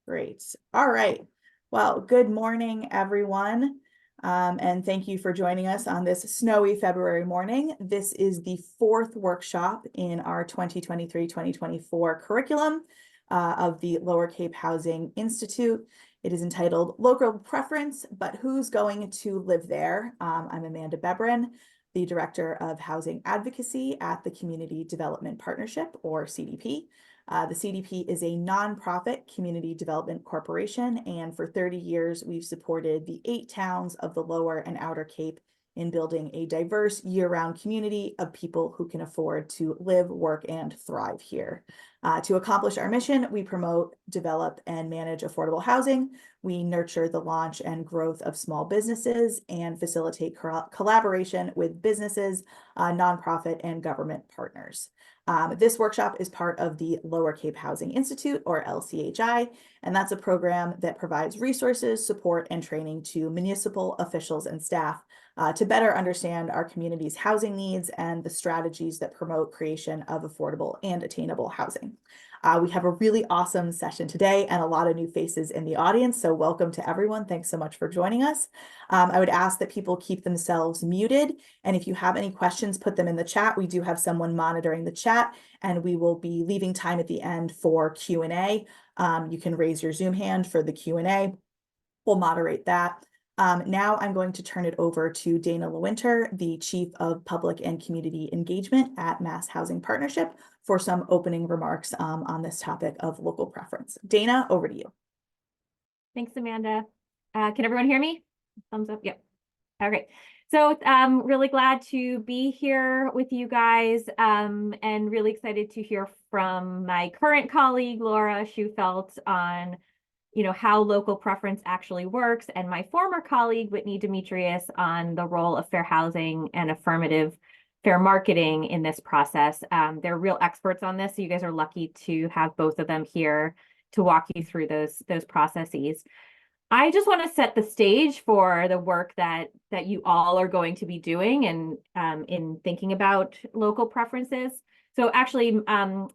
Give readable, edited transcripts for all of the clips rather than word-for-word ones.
Great. All right. Well, good morning, everyone. And thank you for joining us on this snowy February morning. This is the fourth workshop in our 2023-2024 curriculum of the Lower Cape Housing Institute. It is entitled Local Preference, but Who's Going to Live There? I'm Amanda Bebrin, the Director of Housing Advocacy at the Community Development Partnership, or CDP. The CDP is a nonprofit community development corporation, and for 30 years, we've supported the 8 towns of the Lower and Outer Cape in building a diverse year-round community of people who can afford to live, work, and thrive here. To accomplish our mission, we promote, develop, and manage affordable housing. We nurture the launch and growth of small businesses and facilitate collaboration with businesses, nonprofit, and government partners. This workshop is part of the Lower Cape Housing Institute, or LCHI, and that's a program that provides resources, support, and training to municipal officials and staff to better understand our community's housing needs and the strategies that promote creation of affordable and attainable housing. We have a really awesome session today and a lot of new faces in the audience, so welcome to everyone. Thanks so much for joining us. I would ask that people keep themselves muted, and if you have any questions, put them in the chat. We do have someone monitoring the chat, and we will be leaving time at the end for Q&A. You can raise your Zoom hand for the Q&A. We'll moderate that. Now I'm going to turn it over to Dana Lewinter, the Chief of Public and Community Engagement at Mass Housing Partnership, for some opening remarks on this topic of local preference. Dana, over to you. Thanks, Amanda. Can everyone hear me? Thumbs up. Yep. Okay. So really glad to be here with you guys and really excited to hear from my current colleague, Laura Shufelt, on how local preference actually works, and my former colleague, Whitney Demetrius, on the role of fair housing and affirmative fair marketing in this process. They're real experts on this, so you guys are lucky to have both of them here to walk you through those processes. I just want to set the stage for the work that you all are going to be doing and in thinking about local preferences. So actually, I'm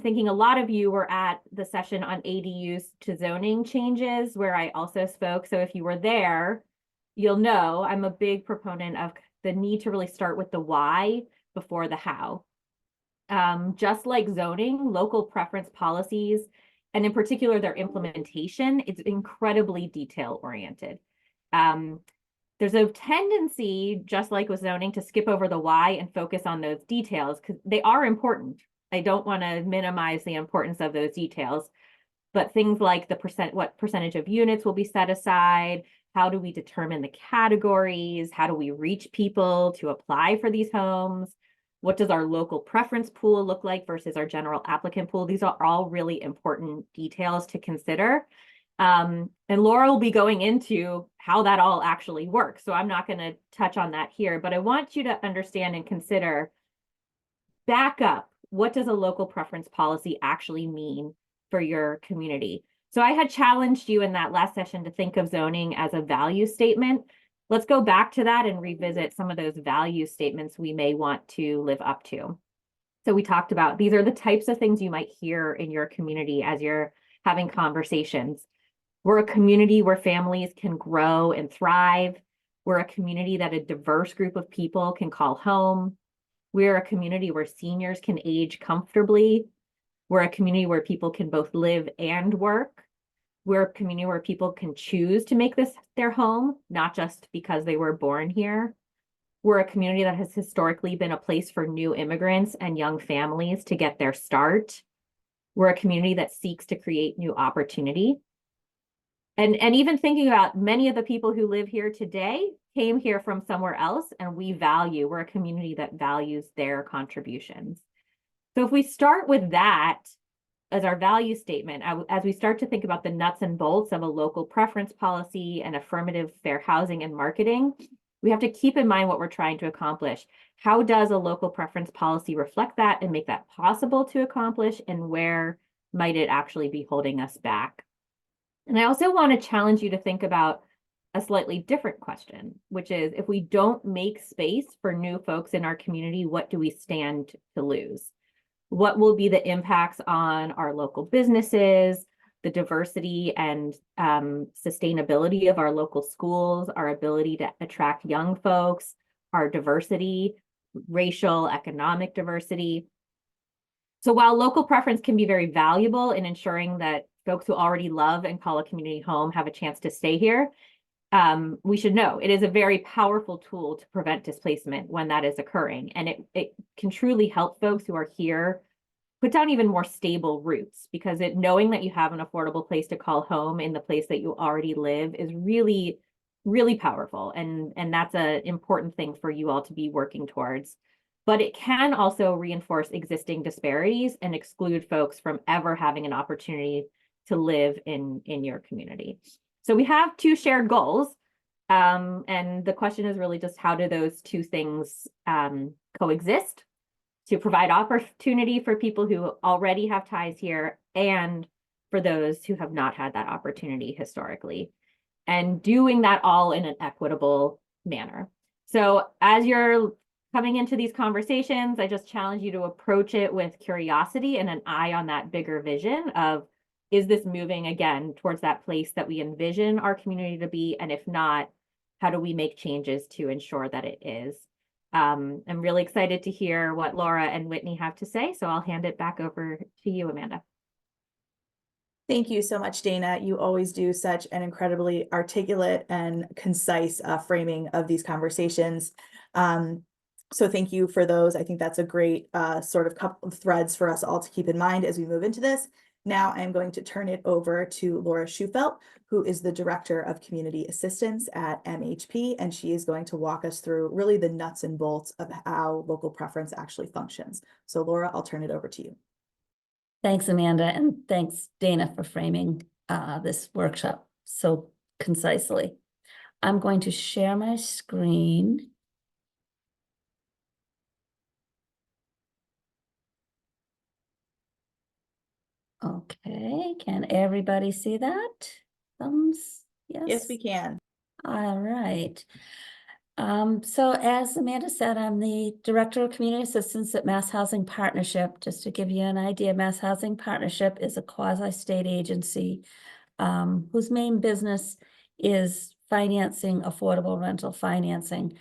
thinking a lot of you were at the session on ADUs to zoning changes where I also spoke. So if you were there, you'll know I'm a big proponent of the need to really start with the why before the how. Just like zoning, local preference policies, and in particular their implementation, is incredibly detail-oriented. There's a tendency, just like with zoning, to skip over the why and focus on those details because they are important. I don't want to minimize the importance of those details, but things like what percentage of units will be set aside, how do we determine the categories, how do we reach people to apply for these homes, what does our local preference pool look like versus our general applicant pool? These are all really important details to consider. And Laura will be going into how that all actually works. So I'm not going to touch on that here, but I want you to understand and consider, back up, what does a local preference policy actually mean for your community? So I had challenged you in that last session to think of zoning as a value statement. Let's go back to that and revisit some of those value statements we may want to live up to. So we talked about these are the types of things you might hear in your community as you're having conversations. We're a community where families can grow and thrive. We're a community that a diverse group of people can call home. We're a community where seniors can age comfortably. We're a community where people can both live and work. We're a community where people can choose to make this their home, not just because they were born here. We're a community that has historically been a place for new immigrants and young families to get their start. We're a community that seeks to create new opportunity. And even thinking about many of the people who live here today came here from somewhere else, and we're a community that values their contributions. So if we start with that as our value statement, as we start to think about the nuts and bolts of a local preference policy and affirmative fair housing and marketing, we have to keep in mind what we're trying to accomplish. How does a local preference policy reflect that and make that possible to accomplish, and where might it actually be holding us back? And I also want to challenge you to think about a slightly different question, which is, if we don't make space for new folks in our community, what do we stand to lose? What will be the impacts on our local businesses, the diversity and sustainability of our local schools, our ability to attract young folks, our diversity, racial, economic diversity. So while local preference can be very valuable in ensuring that folks who already love and call a community home have a chance to stay here, we should know it is a very powerful tool to prevent displacement when that is occurring. And it can truly help folks who are here put down even more stable roots, because knowing that you have an affordable place to call home in the place that you already live is really, really powerful. And that's an important thing for you all to be working towards. But it can also reinforce existing disparities and exclude folks from ever having an opportunity to live in your community. So we have two shared goals. And the question is really just, how do those two things coexist to provide opportunity for people who already have ties here and for those who have not had that opportunity historically, and doing that all in an equitable manner. So as you're coming into these conversations, I just challenge you to approach it with curiosity and an eye on that bigger vision of, is this moving again towards that place that we envision our community to be? And if not, how do we make changes to ensure that it is? I'm really excited to hear what Laura and Whitney have to say, so I'll hand it back over to you, Amanda. Thank you so much, Dana. You always do such an incredibly articulate and concise framing of these conversations. So thank you for those. I think that's a great sort of couple of threads for us all to keep in mind as we move into this. Now I'm going to turn it over to Laura Shufelt, who is the Director of Community Assistance at MHP, and she is going to walk us through really the nuts and bolts of how local preference actually functions. So Laura, I'll turn it over to you. Thanks, Amanda, and thanks, Dana, for framing this workshop so concisely. I'm going to share my screen. Okay, can everybody see that? Thumbs? Yes. Yes, we can. All right. So as Amanda said, I'm the Director of Community Assistance at Mass Housing Partnership. Just to give you an idea, Mass Housing Partnership is a quasi-state agency whose main business is financing affordable rental financing,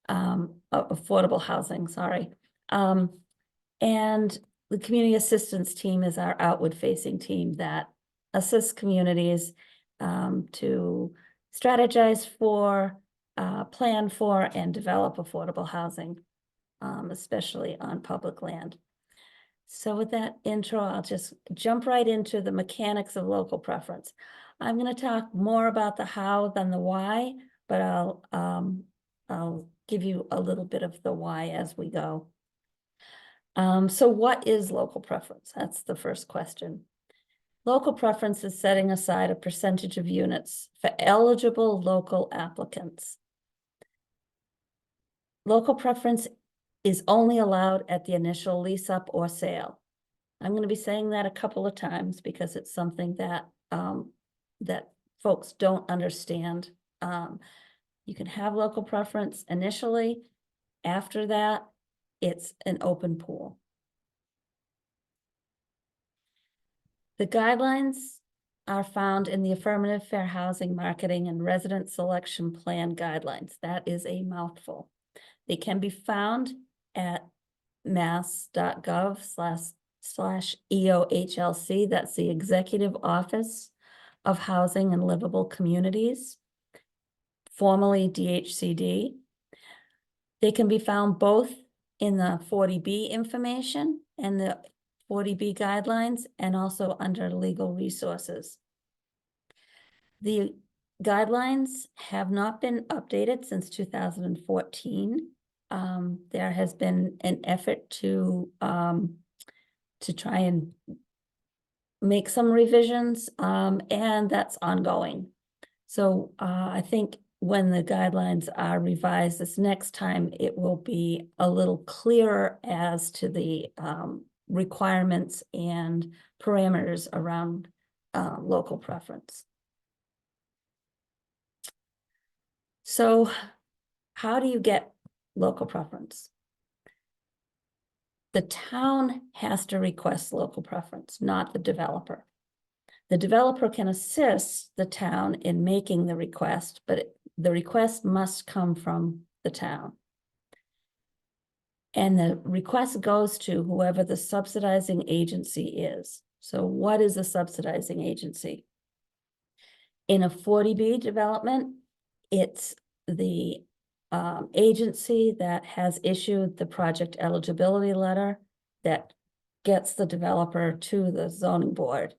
affordable housing, sorry. And the community assistance team is our outward-facing team that assists communities to strategize for, plan for, and develop affordable housing, especially on public land. So with that intro, I'll just jump right into the mechanics of local preference. I'm going to talk more about the how than the why, but I'll give you a little bit of the why as we go. So what is local preference? That's the first question. Local preference is setting aside a percentage of units for eligible local applicants. Local preference is only allowed at the initial lease up or sale. I'm going to be saying that a couple of times because it's something that that folks don't understand. You can have local preference initially. After that, it's an open pool. The guidelines are found in the Affirmative Fair Housing Marketing and Resident Selection Plan Guidelines. That is a mouthful. They can be found at mass.gov/EOHLC. That's the Executive Office of Housing and Livable Communities, formerly DHCD. They can be found both in the 40B information and the 40B guidelines, and also under legal resources. The guidelines have not been updated since 2014. There has been an effort to try and make some revisions, and that's ongoing. So I think when the guidelines are revised this next time, it will be a little clearer as to the requirements and parameters around local preference. So how do you get local preference? The town has to request local preference, not the developer. The developer can assist the town in making the request, but the request must come from the town. And the request goes to whoever the subsidizing agency is. So what is a subsidizing agency? In a 40B development, it's the agency that has issued the project eligibility letter that gets the developer to the zoning board.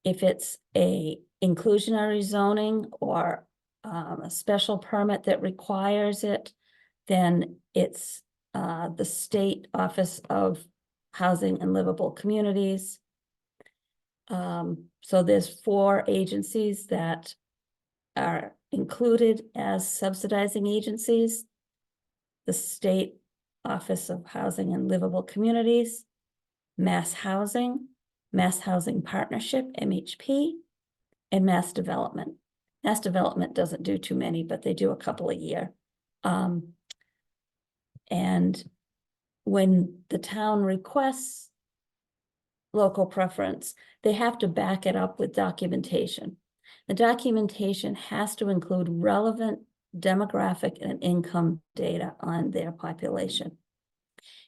If it's a inclusionary zoning or a special permit that requires it, then it's the State Office of Housing and Livable Communities. So there's 4 agencies that are included as subsidizing agencies: the State Office of Housing and Livable Communities, Mass Housing Partnership, MHP, and Mass Development. Mass Development doesn't do too many, but they do a couple a year. And when the town requests local preference, they have to back it up with documentation. The documentation has to include relevant demographic and income data on their population.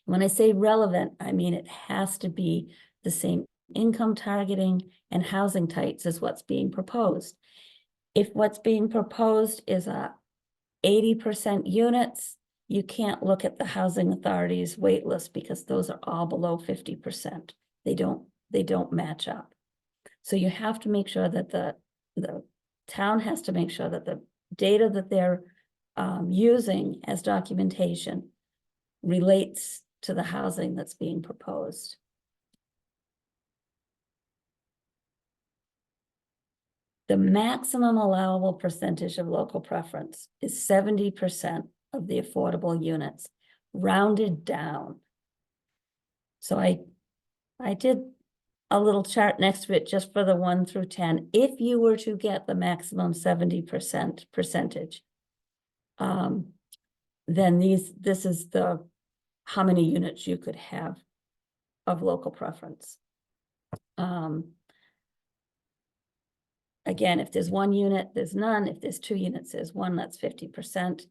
When I say relevant, I mean it has to be the same income targeting and housing types as what's being proposed. If what's being proposed is 80% units, you can't look at the housing authority's wait list because those are all below 50%. They don't match up. So you have to make sure that the town has to make sure that the data that they're using as documentation relates to the housing that's being proposed. The maximum allowable percentage of local preference is 70% of the affordable units, rounded down. So I did a little chart next to it just for the 1 through 10. If you were to get the maximum 70% percentage, then this is the how many units you could have of local preference. Again, if there's 1 unit, there's none. If there's 2 units, there's 1, that's 50%.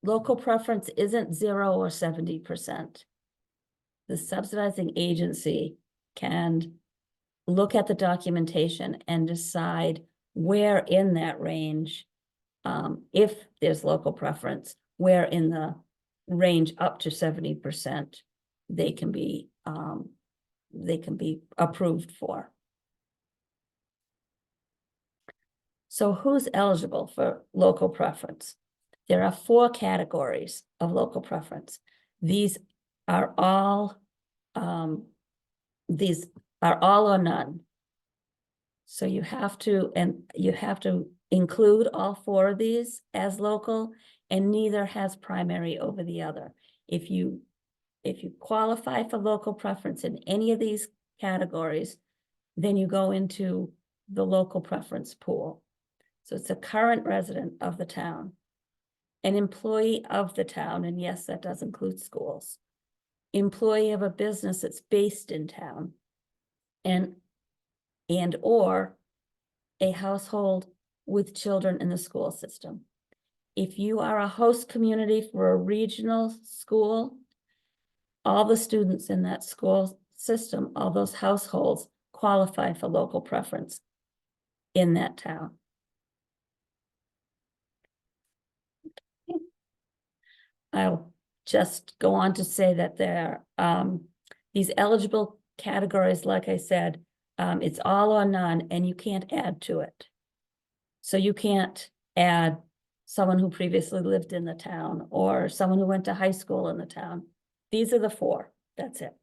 Local preference isn't 0 or 70%. The subsidizing agency can look at the documentation and decide where in that range, if there's local preference, where in the range up to 70% they can be approved for. So who's eligible for local preference? There are 4 categories of local preference. These are all or none. So you have to include all 4 of these as local, and neither has primary over the other. If you qualify for local preference in any of these categories, then you go into the local preference pool. So it's a current resident of the town, an employee of the town, and yes, that does include schools, employee of a business that's based in town, and or a household with children in the school system. If you are a host community for a regional school, all the students in that school system, all those households qualify for local preference in that town. I'll just go on to say that there these eligible categories, like I said, it's all or none, and you can't add to it. So you can't add someone who previously lived in the town or someone who went to high school in the town. These are the 4. That's it.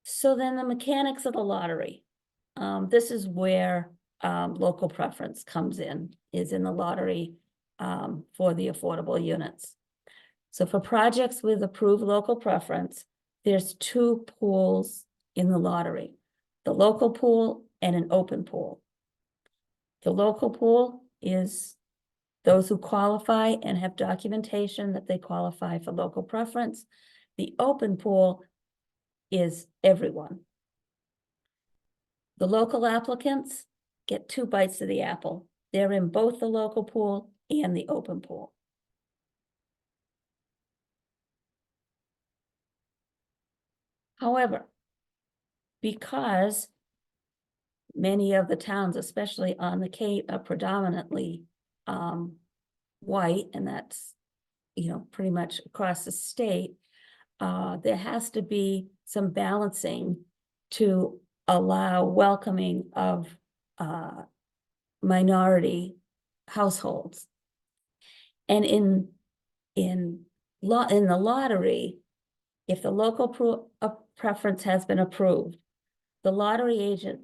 So then the mechanics of the lottery. This is where local preference comes in, is in the lottery for the affordable units. So for projects with approved local preference, there's 2 pools in the lottery, the local pool and an open pool. The local pool is those who qualify and have documentation that they qualify for local preference. The open pool is everyone. The local applicants get 2 bites of the apple. They're in both the local pool and the open pool. However, because many of the towns, especially on the Cape, are predominantly white, and that's, you know, pretty much across the state, there has to be some balancing to allow welcoming of minority households. And in the lottery, if the local preference has been approved, the lottery agent,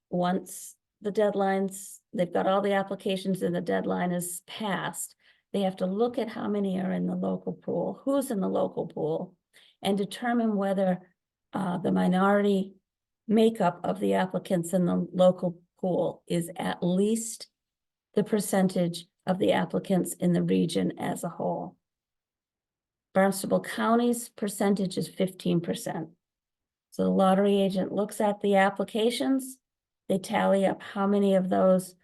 once the deadlines, they've got all the applications and the deadline is passed, they have to look at how many are in the local pool, who's in the local pool, and determine whether the minority makeup of the applicants in the local pool is at least the percentage of the applicants in the region as a whole. Barnstable County's percentage is 15%. So the lottery agent looks at the applications, they tally up how many of those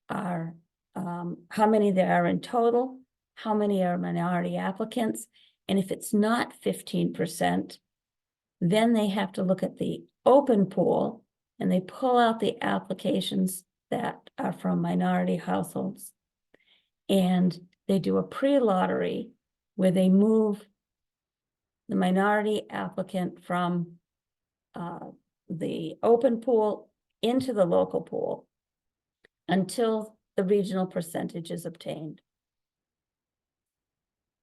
are, how many there are in total, how many are minority applicants, and if it's not 15%, then they have to look at the open pool and they pull out the applications that are from minority households. And they do a pre-lottery where they move the minority applicant from the open pool into the local pool until the regional percentage is obtained.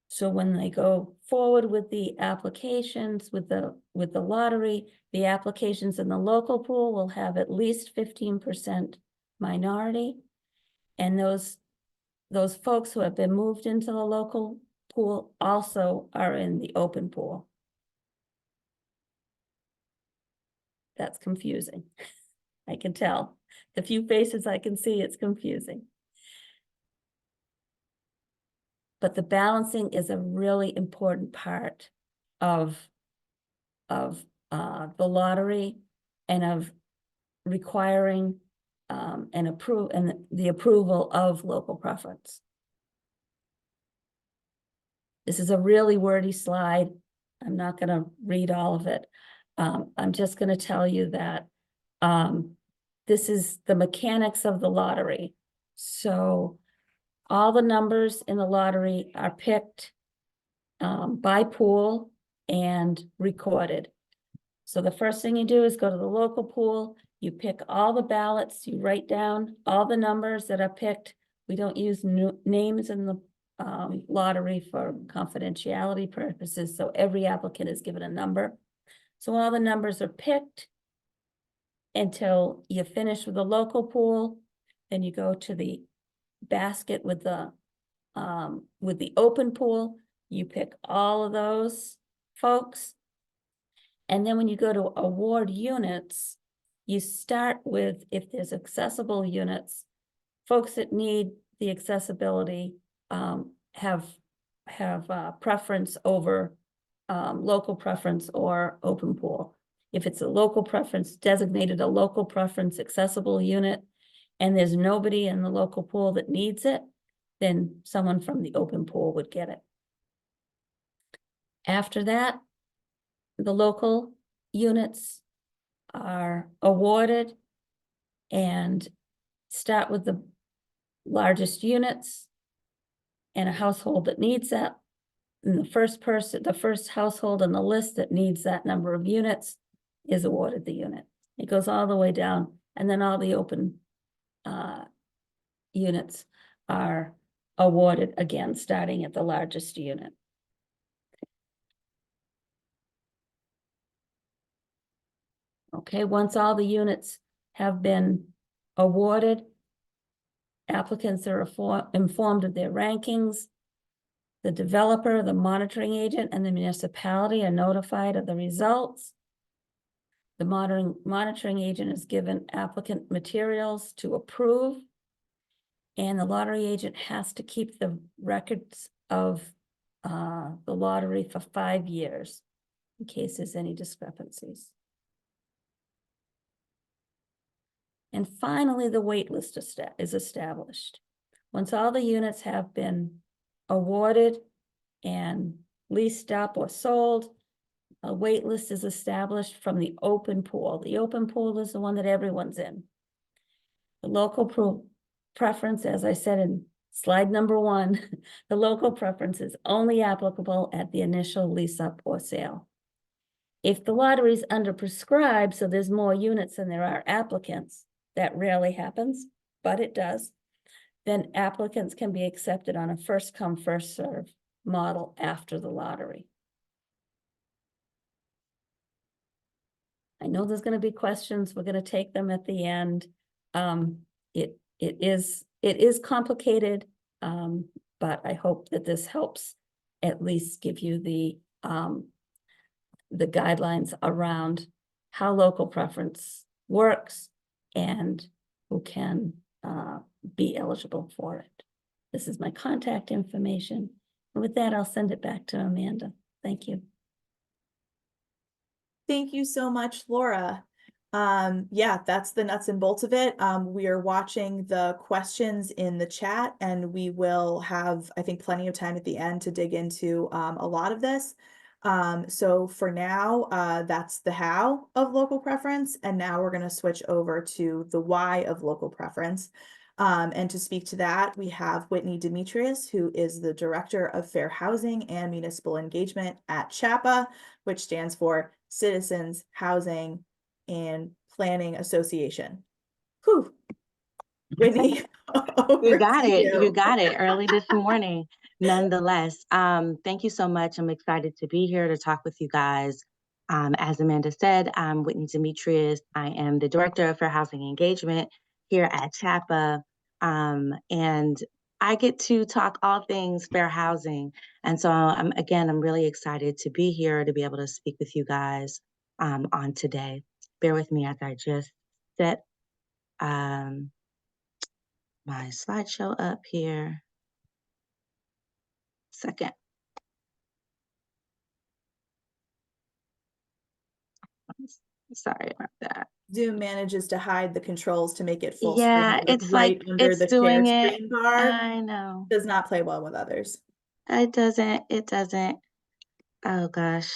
So when they go forward with the applications, with the lottery, the applications in the local pool will have at least 15% minority. And those folks who have been moved into the local pool also are in the open pool. That's confusing. I can tell. The few faces I can see, it's confusing. But the balancing is a really important part of the lottery and of requiring the approval of local preference. This is a really wordy slide. I'm not going to read all of it. I'm just going to tell you that this is the mechanics of the lottery. So all the numbers in the lottery are picked by pool and recorded. So the first thing you do is go to the local pool, you pick all the ballots, you write down all the numbers that are picked. We don't use names in the lottery for confidentiality purposes, so every applicant is given a number. So all the numbers are picked until you finish with the local pool. Then you go to the basket with the open pool. You pick all of those folks. And then when you go to award units, you start with, if there's accessible units, folks that need the accessibility have preference over local preference or open pool. If it's a local preference, designated a local preference accessible unit, and there's nobody in the local pool that needs it, then someone from the open pool would get it. After that, the local units are awarded and start with the largest units and a household that needs that. And the first household on the list that needs that number of units is awarded the unit. It goes all the way down, and then all the open units are awarded again, starting at the largest unit. Okay, once all the units have been awarded, applicants are informed of their rankings. The developer, the monitoring agent, and the municipality are notified of the results. The monitoring agent is given applicant materials to approve, and the lottery agent has to keep the records of the lottery for 5 years. in case there's any discrepancies. And finally, the wait list is established. Once all the units have been awarded and leased up or sold, a wait list is established from the open pool. The open pool is the one that everyone's in. The local preference, as I said in slide number 1, the local preference is only applicable at the initial lease up or sale. If the lottery is underprescribed, so there's more units than there are applicants, that rarely happens, but it does, then applicants can be accepted on a first come, first serve model after the lottery. I know there's going to be questions. We're going to take them at the end. It is complicated, but I hope that this helps at least give you the guidelines around how local preference works and who can be eligible for it. This is my contact information. And with that, I'll send it back to Amanda. Thank you. Thank you so much, Laura. Yeah, that's the nuts and bolts of it. We are watching the questions in the chat, and we will have, I think, plenty of time at the end to dig into a lot of this. So for now, that's the how of local preference. And now we're going to switch over to the why of local preference. And to speak to that, we have Whitney Demetrius, who is the Director of Fair Housing and Municipal Engagement at CHAPA, which stands for Citizens Housing and Planning Association. Whew. Whitney, You got to it. You got it early this morning. Nonetheless, thank you so much. I'm excited to be here to talk with you guys. As Amanda said, I'm Whitney Demetrius. I am the Director of Fair Housing Engagement here at CHAPA. And I get to talk all things fair housing. And so I'm really excited to be here to be able to speak with you guys on today. Bear with me as I just set my slideshow up here. Second. Sorry about that. Zoom manages to hide the controls to make it full Yeah, screen, it's right like under it's the doing share it. screen bar. I know. Does not play well with others. It doesn't. Oh gosh.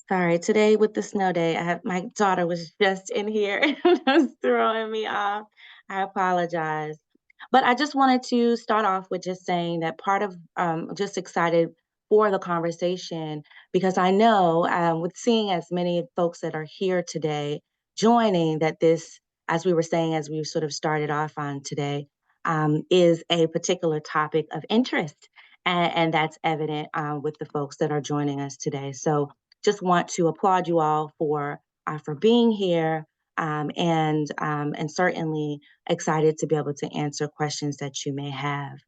Sorry, today with the snow day, my daughter was just in here and was throwing me off. I apologize. But I just wanted to start off with just saying that part of just excited for the conversation, because I know with seeing as many folks that are here today joining, that this, as we were saying, as we sort of started off on today, is a particular topic of interest. And that's evident with the folks that are joining us today. So just want to applaud you all for being here, and certainly excited to be able to answer questions that you may have.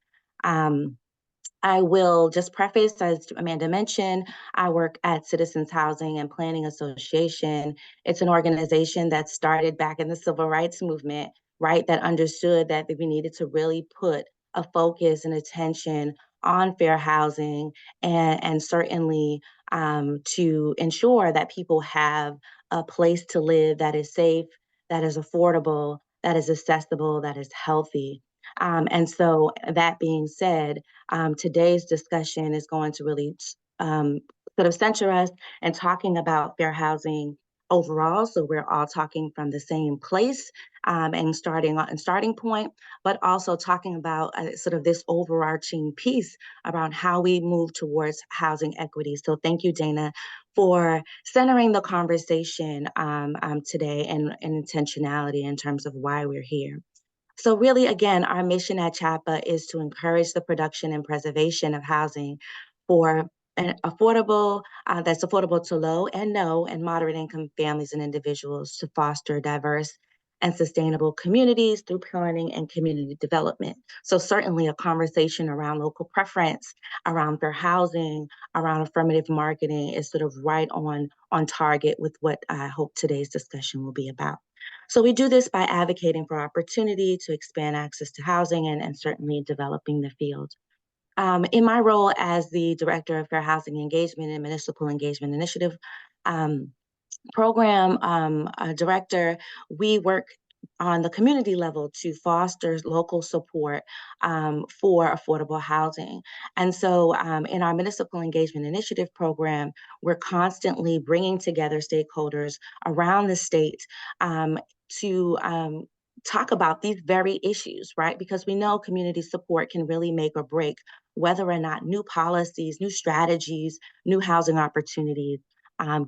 I will just preface, as Amanda mentioned, I work at Citizens Housing and Planning Association. It's an organization that started back in the Civil Rights Movement, right? That understood that we needed to really put a focus and attention on fair housing, and certainly to ensure that people have a place to live that is safe, that is affordable, that is accessible, that is healthy. And so that being said, today's discussion is going to really sort of center us and talking about fair housing overall. So we're all talking from the same place and starting point, but also talking about sort of this overarching piece around how we move towards housing equity. So thank you, Dana, for centering the conversation today and intentionality in terms of why we're here. So really, again, our mission at CHAPA is to encourage the production and preservation of housing for an affordable, that's affordable to low and no and moderate income families and individuals, to foster diverse and sustainable communities through planning and community development. So certainly a conversation around local preference, around fair housing, around affirmative marketing is sort of right on target with what I hope today's discussion will be about. So we do this by advocating for opportunity to expand access to housing and certainly developing the field. In my role as the Director of Fair Housing Engagement and Municipal Engagement Initiative Program Director, we work on the community level to foster local support for affordable housing. And so in our Municipal Engagement Initiative Program, we're constantly bringing together stakeholders around the state to talk about these get issues, right? Because we know community support can really make or break whether or not new policies, new strategies, new housing opportunities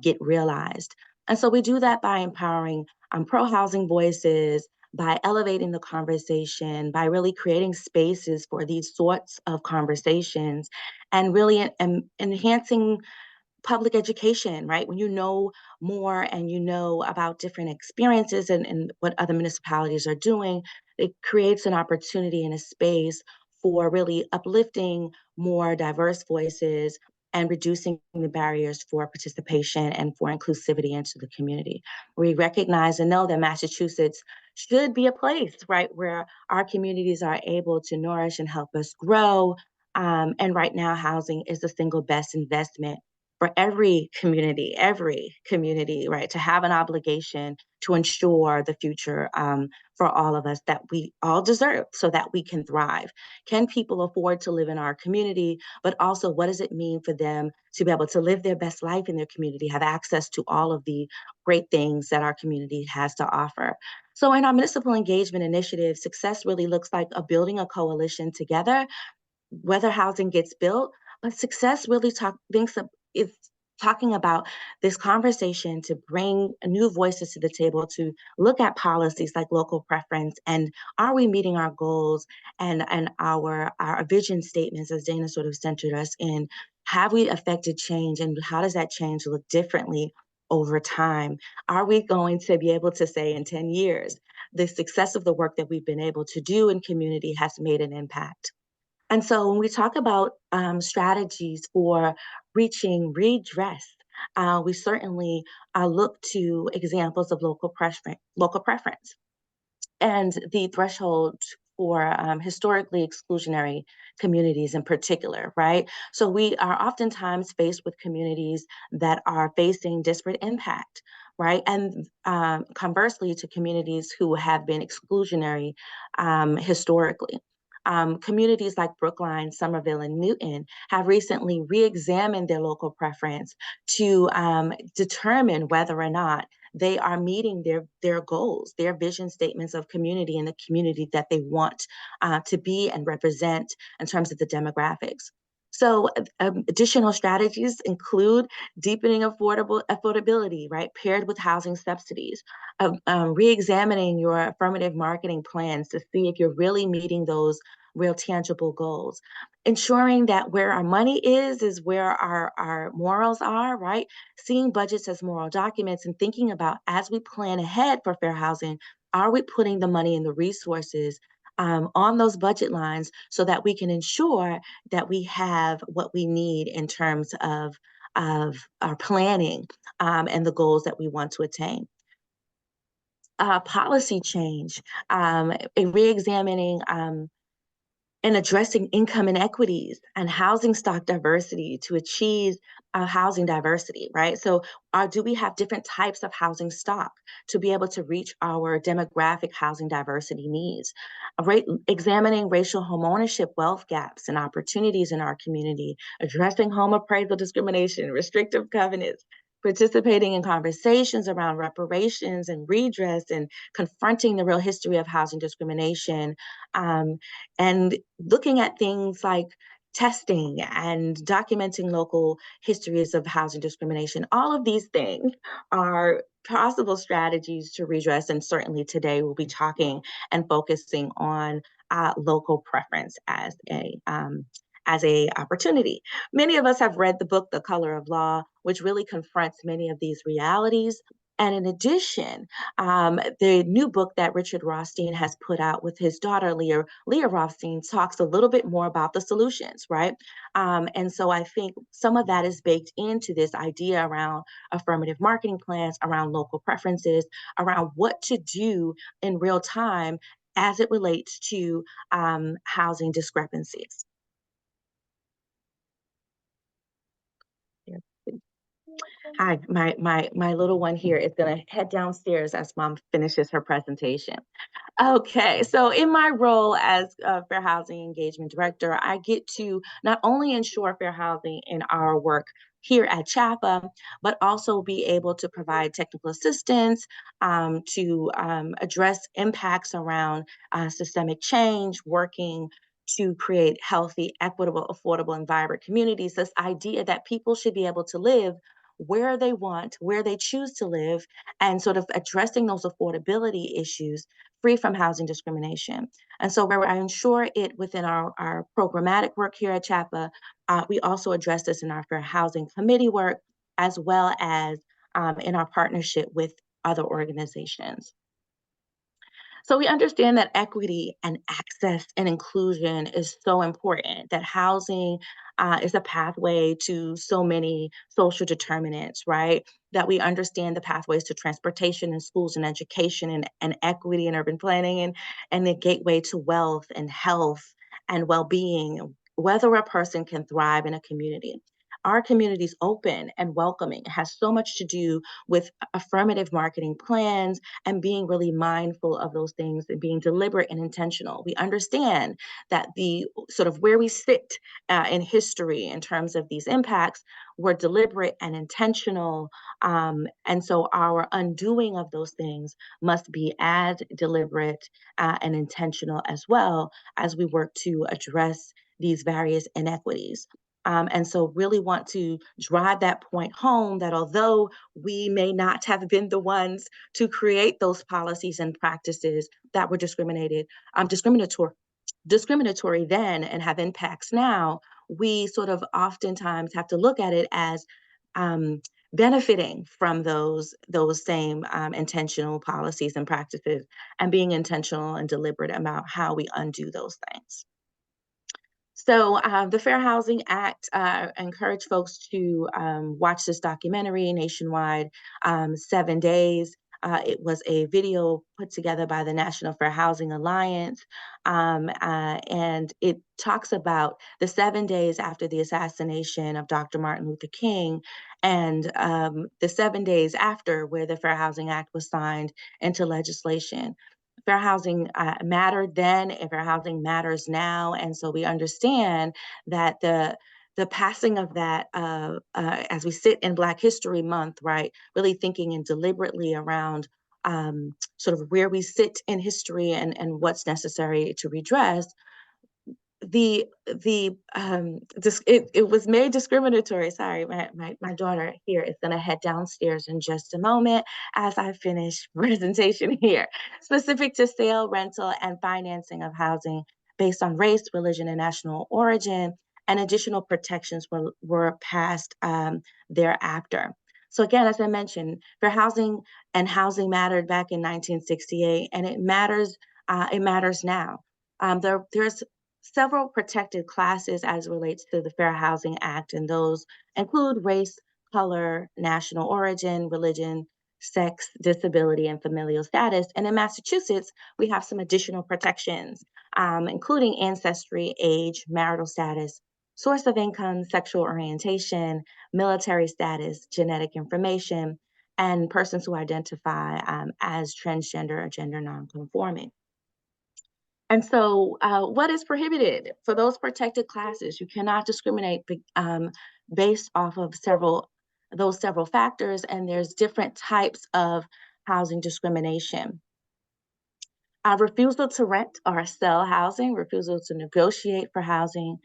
get realized. And so we do that by empowering pro-housing voices, by elevating the conversation, by really creating spaces for these sorts of conversations, and really enhancing public education, right? When you know more and you know about different experiences and what other municipalities are doing, it creates an opportunity and a space for really uplifting more diverse voices and reducing the barriers for participation and for inclusivity into the community. We recognize and know that Massachusetts should be a place, right, where our communities are able to nourish and help us grow. And right now, housing is the single best investment for every community, right, to have an obligation to ensure the future for all of us that we all deserve so that we can thrive. Can people afford to live in our community? But also, what does it mean for them to be able to live their best life in their community, have access to all of the great things that our community has to offer? So in our municipal engagement initiative, success really looks like building a coalition together, whether housing gets built, but success really is talking about this conversation to bring new voices to the table, to look at policies like local preference and are we meeting our goals and our vision statements, as Dana sort of centered us in. Have we affected change, and how does that change look differently over time? Are we going to be able to say in 10 years, the success of the work that we've been able to do in community has made an impact? And so when we talk about strategies for reaching redress, we certainly look to examples of local preference and the threshold for historically exclusionary communities in particular, right? So we are oftentimes faced with communities that are facing disparate impact, right? And conversely to communities who have been exclusionary historically. Communities like Brookline, Somerville, and Newton have recently re-examined their local preference to determine whether or not they are meeting their goals, their vision statements of community and the community that they want to be and represent in terms of the demographics. So additional strategies include deepening affordability, right, paired with housing subsidies, re-examining your affirmative marketing plans to see if you're really meeting those real tangible goals. Ensuring that where our money is where our morals are, right? Seeing budgets as moral documents and thinking about, as we plan ahead for fair housing, are we putting the money and the resources on those budget lines so that we can ensure that we have what we need in terms of our planning and the goals that we want to attain. Policy change, re-examining and addressing income inequities and housing stock diversity to achieve housing diversity, right? So do we have different types of housing stock to be able to reach our demographic housing diversity needs? Examining racial homeownership wealth gaps and opportunities in our community, addressing home appraisal discrimination, restrictive covenants, participating in conversations around reparations and redress and confronting the real history of housing discrimination, and looking at things like testing and documenting local histories of housing discrimination. All of these things are possible strategies to redress, and certainly today we'll be talking and focusing on local preference as a opportunity. Many of us have read the book, The Color of Law, which really confronts many of these realities. And in addition, the new book that Richard Rothstein has put out with his daughter, Leah Rothstein, talks a little bit more about the solutions, right? And so I think some of that is baked into this idea around affirmative marketing plans, around local preferences, around what to do in real time as it relates to housing discrepancies. Hi, my little one here is gonna head downstairs as mom finishes her presentation. Okay, so in my role as a Fair Housing Engagement Director, I get to not only ensure fair housing in our work here at CHAPA, but also be able to provide technical assistance to address impacts around systemic change, working to create healthy, equitable, affordable, and vibrant communities. This idea that people should be able to live where they want, where they choose to live, and sort of addressing those affordability issues free from housing discrimination. And so where I ensure it within our programmatic work here at CHAPA, we also address this in our Fair Housing Committee work, as well as in our partnership with other organizations. So we understand that equity and access and inclusion is so important, that housing is a pathway to so many social determinants, right? That we understand the pathways to transportation and schools and education and equity and urban planning and the gateway to wealth and health and well-being, whether a person can thrive in a community. Our community is open and welcoming. It has so much to do with affirmative marketing plans and being really mindful of those things and being deliberate and intentional. We understand that the sort of where we sit in history in terms of these impacts were deliberate and intentional. And so our undoing of those things must be as deliberate and intentional as well as we work to address these various inequities. And so really want to drive that point home that although we may not have been the ones to create those policies and practices that were discriminatory then and have impacts now, we sort of oftentimes have to look at it as benefiting from those same intentional policies and practices and being intentional and deliberate about how we undo those things. So the Fair Housing Act, encourage folks to watch this documentary nationwide, 7 days. It was a video put together by the National Fair Housing Alliance, and it talks about the 7 days after the assassination of Dr. Martin Luther King and the 7 days after where the Fair Housing Act was signed into legislation. Fair housing mattered then, and fair housing matters now, and so we understand that the passing of that as we sit in Black History Month, right, really thinking and deliberately around sort of where we sit in history and what's necessary to redress. It was made discriminatory. Sorry, my daughter here is going to head downstairs in just a moment as I finish presentation here. Specific to sale, rental, and financing of housing based on race, religion, and national origin, and additional protections were passed thereafter. So again, as I mentioned, fair housing and housing mattered back in 1968, and it matters now. There's several protected classes as it relates to the Fair Housing Act, and those include race, color, national origin, religion, sex, disability, and familial status. And in Massachusetts, we have some additional protections, including ancestry, age, marital status, source of income, sexual orientation, military status, genetic information, and persons who identify as transgender or gender nonconforming. And so what is prohibited for those protected classes? You cannot discriminate based off of those several factors, and there's different types of housing discrimination. Refusal to rent or sell housing, refusal to negotiate for housing,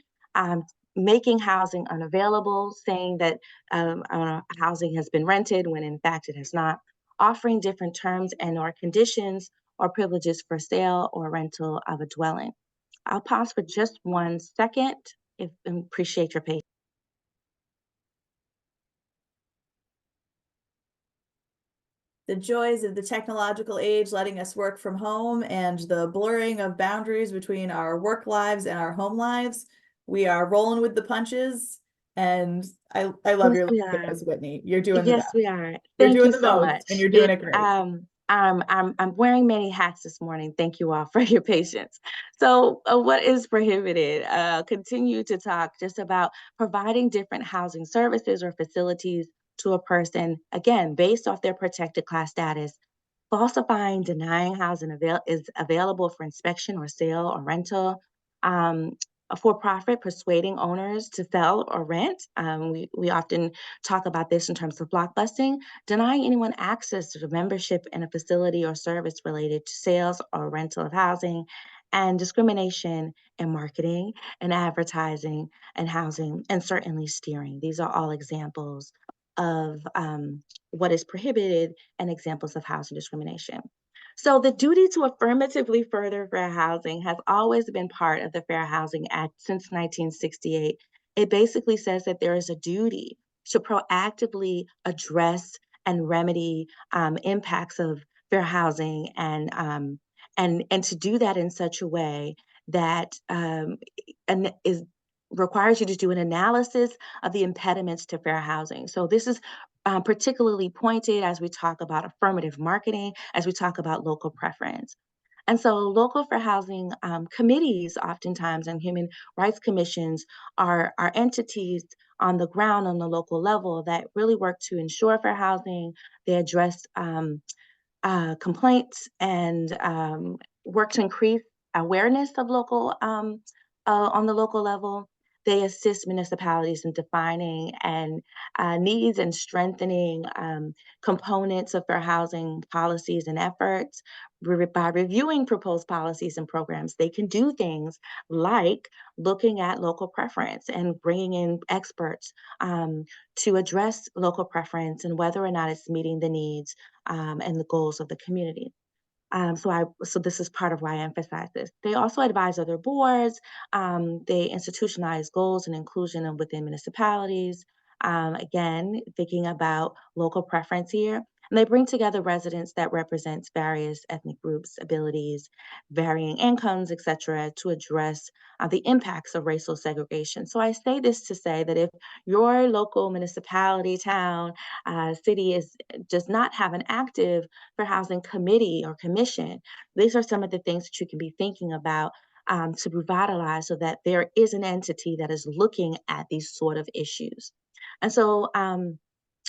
making housing unavailable, saying that housing has been rented when in fact it has not, offering different terms and or conditions or privileges for sale or rental of a dwelling. I'll pause for just 1 second and appreciate your patience. The joys of the technological age letting us work from home and the blurring of boundaries between our work lives and our home lives. We are rolling with the punches, and I love your videos, Whitney. You're doing the best. Yes, we are. You're Thank doing you the so most, much. and you're doing it great. I'm wearing many hats this morning. Thank you all for your patience. So what is prohibited? Continue to talk just about providing different housing services or facilities to a person, again, based off their protected class status, falsifying, denying housing is available for inspection or sale or rental, a for-profit persuading owners to sell or rent. We often talk about this in terms of blockbusting, denying anyone access to the membership in a facility or service related to sales or rental of housing, and discrimination in marketing and advertising and housing, and certainly steering. These are all examples of what is prohibited and examples of housing discrimination. So the duty to affirmatively further fair housing has always been part of the Fair Housing Act since 1968. It basically says that there is a duty to proactively address and remedy impacts of fair housing, and to do that in such a way that requires you to do an analysis of the impediments to fair housing. So this is particularly pointed as we talk about affirmative marketing, as we talk about local preference. And so local fair housing committees oftentimes, and human rights commissions are entities on the ground on the local level that really work to ensure fair housing. They address complaints and work to increase awareness of local on the local level. They assist municipalities in defining and needs and strengthening components of fair housing policies and efforts. By reviewing proposed policies and programs, they can do things like looking at local preference and bringing in experts to address local preference and whether or not it's meeting the needs and the goals of the community. So this is part of why I emphasize this. They also advise other boards. They institutionalize goals and inclusion within municipalities. Again, thinking about local preference here. And they bring together residents that represents various ethnic groups, abilities, varying incomes, et cetera, to address the impacts of racial segregation. So I say this to say that if your local municipality, town, city does not have an active fair housing committee or commission, these are some of the things that you can be thinking about to revitalize so that there is an entity that is looking at these sort of issues. And so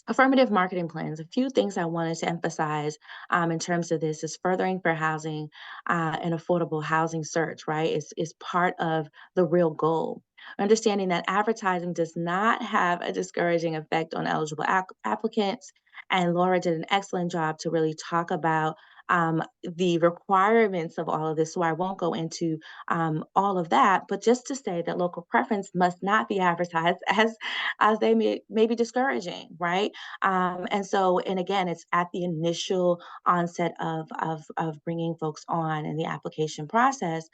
affirmative marketing plans, a few things I wanted to emphasize in terms of this is furthering fair housing and affordable housing search, right, is part of the real goal. Understanding that advertising does not have a discouraging effect on eligible applicants. And Laura did an excellent job to really talk about the requirements of all of this. So I won't go into all of that, but just to say that local preference must not be advertised as they may be discouraging, right? And again, it's at the initial onset of bringing folks on in the application process.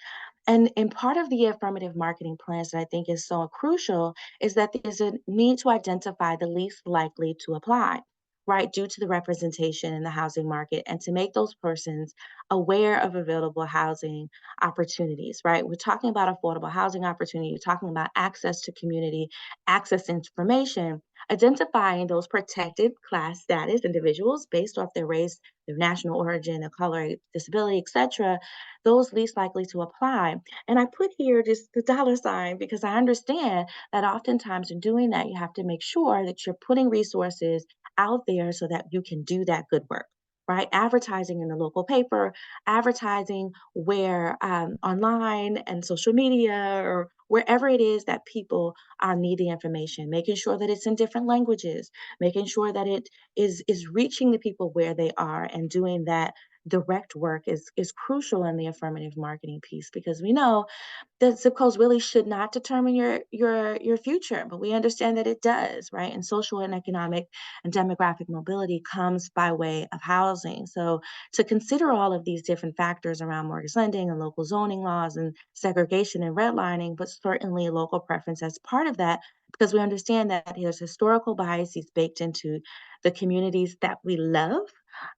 And part of the affirmative marketing plans that I think is so crucial is that there's a need to identify the least likely to apply, right, due to the representation in the housing market, and to make those persons aware of available housing opportunities, right? We're talking about affordable housing opportunity, you're talking about access to community, access to information, identifying those protected class status individuals based off their race, their national origin, their color, disability, et cetera, those least likely to apply. And I put here just the dollar sign because I understand that oftentimes in doing that, you have to make sure that you're putting resources out there so that you can do that good work, right? Advertising in the local paper, advertising where online and social media or wherever it is that people are needing information, making sure that it's in different languages, making sure that it is reaching the people where they are, and doing that direct work is crucial in the affirmative marketing piece, because we know that zip codes really should not determine your future, but we understand that it does, right? And social and economic and demographic mobility comes by way of housing. So to consider all of these different factors around mortgage lending and local zoning laws and segregation and redlining, but certainly local preference as part of that, because we understand that there's historical biases baked into the communities that we love.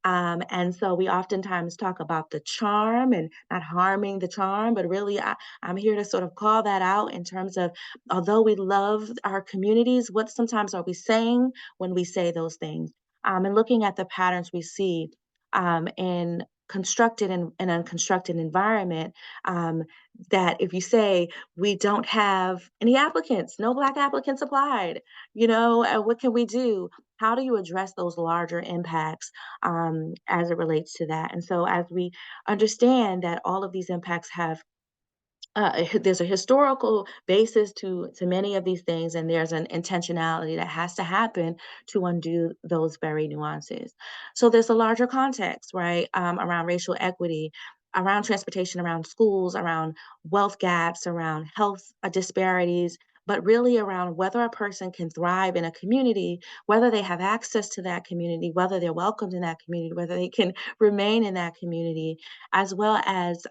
And so we oftentimes talk about the charm and not harming the charm, but really I'm here to sort of call that out in terms of, although we love our communities, what sometimes are we saying when we say those things? And looking at the patterns we see in constructed in an unconstructed environment, that if you say we don't have any applicants, no Black applicants applied, what can we do? How do you address those larger impacts as it relates to that? And so as we understand that all of these impacts have there's a historical basis to many of these things, and there's an intentionality that has to happen to undo those very nuances. So there's a larger context, right, around racial equity, around transportation, around schools, around wealth gaps, around health disparities, but really around whether a person can thrive in a community, whether they have access to that community, whether they're welcomed in that community, whether they can remain in that community, as well as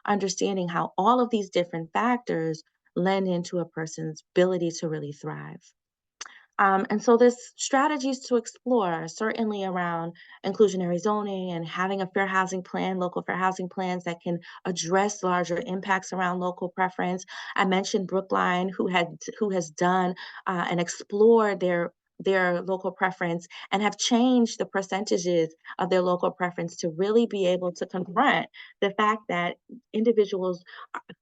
understanding how all of these different factors lend into a person's ability to really thrive. And so there's strategies to explore, certainly around inclusionary zoning and having a fair housing plan, local fair housing plans that can address larger impacts around local preference. I mentioned Brookline, who has done and explored their local preference and have changed the percentages of their local preference to really be able to confront the fact that individuals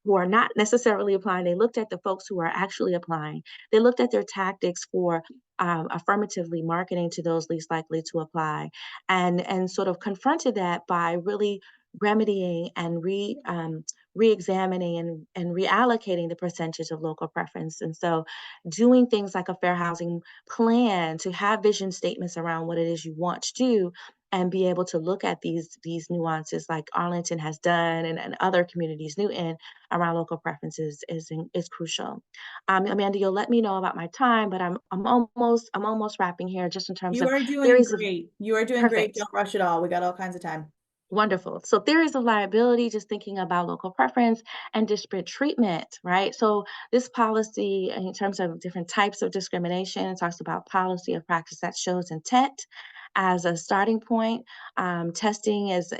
who are not necessarily applying, they looked at the folks who are actually applying. They looked at their tactics for affirmatively marketing to those least likely to apply, and sort of confronted that by really remedying and re-examining and reallocating the percentage of local preference. And so doing things like a fair housing plan to have vision statements around what it is you want to do and be able to look at these nuances like Arlington has done and other communities, Newton, around local preferences is crucial. Amanda, you'll let me know about my time, but I'm almost wrapping here just in terms You of are doing theories of great. You are doing great. perfect. Don't rush at all. We got all kinds of time. Wonderful. So theories of liability, just thinking about local preference and disparate treatment, right? So this policy, in terms of different types of discrimination, talks about policy of practice that shows intent as a starting point. Testing is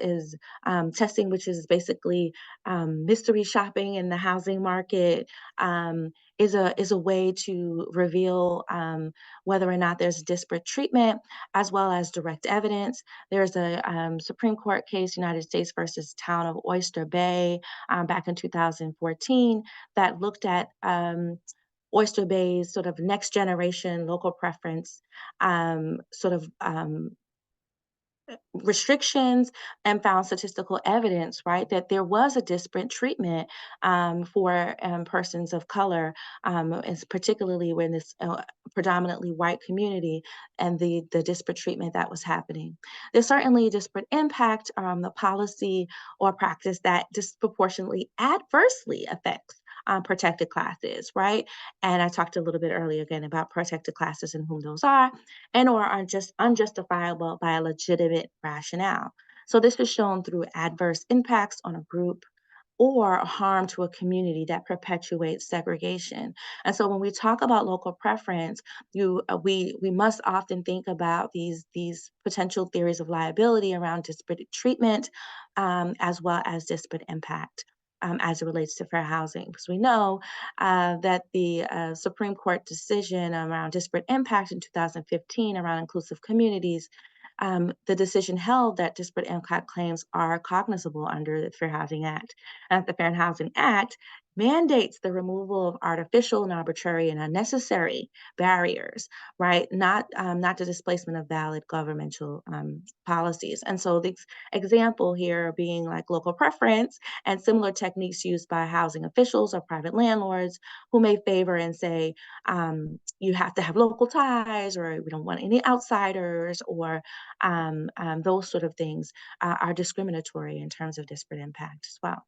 testing, which is basically mystery shopping in the housing market, is a way to reveal whether or not there's disparate treatment, as well as direct evidence. There's a Supreme Court case, United States versus Town of Oyster Bay, back in 2014, that looked at Oyster Bay's sort of next generation local preference restrictions, and found statistical evidence, right, that there was a disparate treatment for persons of color, particularly when this predominantly white community, and the disparate treatment that was happening. There's certainly a disparate impact, the policy or practice that disproportionately adversely affects protected classes, right? And I talked a little bit earlier again about protected classes and whom those are, and or are just unjustifiable by a legitimate rationale. So this is shown through adverse impacts on a group or harm to a community that perpetuates segregation. And so when we talk about local preference, we must often think about these potential theories of liability around disparate treatment, as well as disparate impact. As it relates to fair housing, because we know that the Supreme Court decision around disparate impact in 2015 around inclusive communities, the decision held that disparate impact claims are cognizable under the Fair Housing Act. And the Fair Housing Act mandates the removal of artificial and arbitrary and unnecessary barriers, right? Not the displacement of valid governmental policies. And so the example here being like local preference and similar techniques used by housing officials or private landlords who may favor and say, you have to have local ties, or we don't want any outsiders, or those sort of things are discriminatory in terms of disparate impact as well.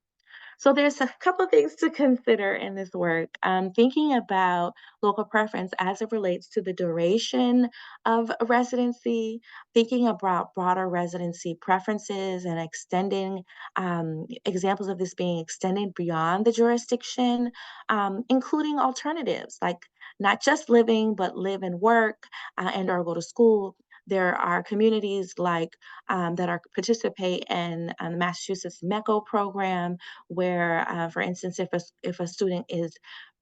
So there's a couple things to consider in this work. Thinking about local preference as it relates to the duration of a residency, thinking about broader residency preferences and extending examples of this being extended beyond the jurisdiction, including alternatives like not just living, but live and work and or go to school. There are communities like that are participate in the Massachusetts MECO program, where, for instance, if a student is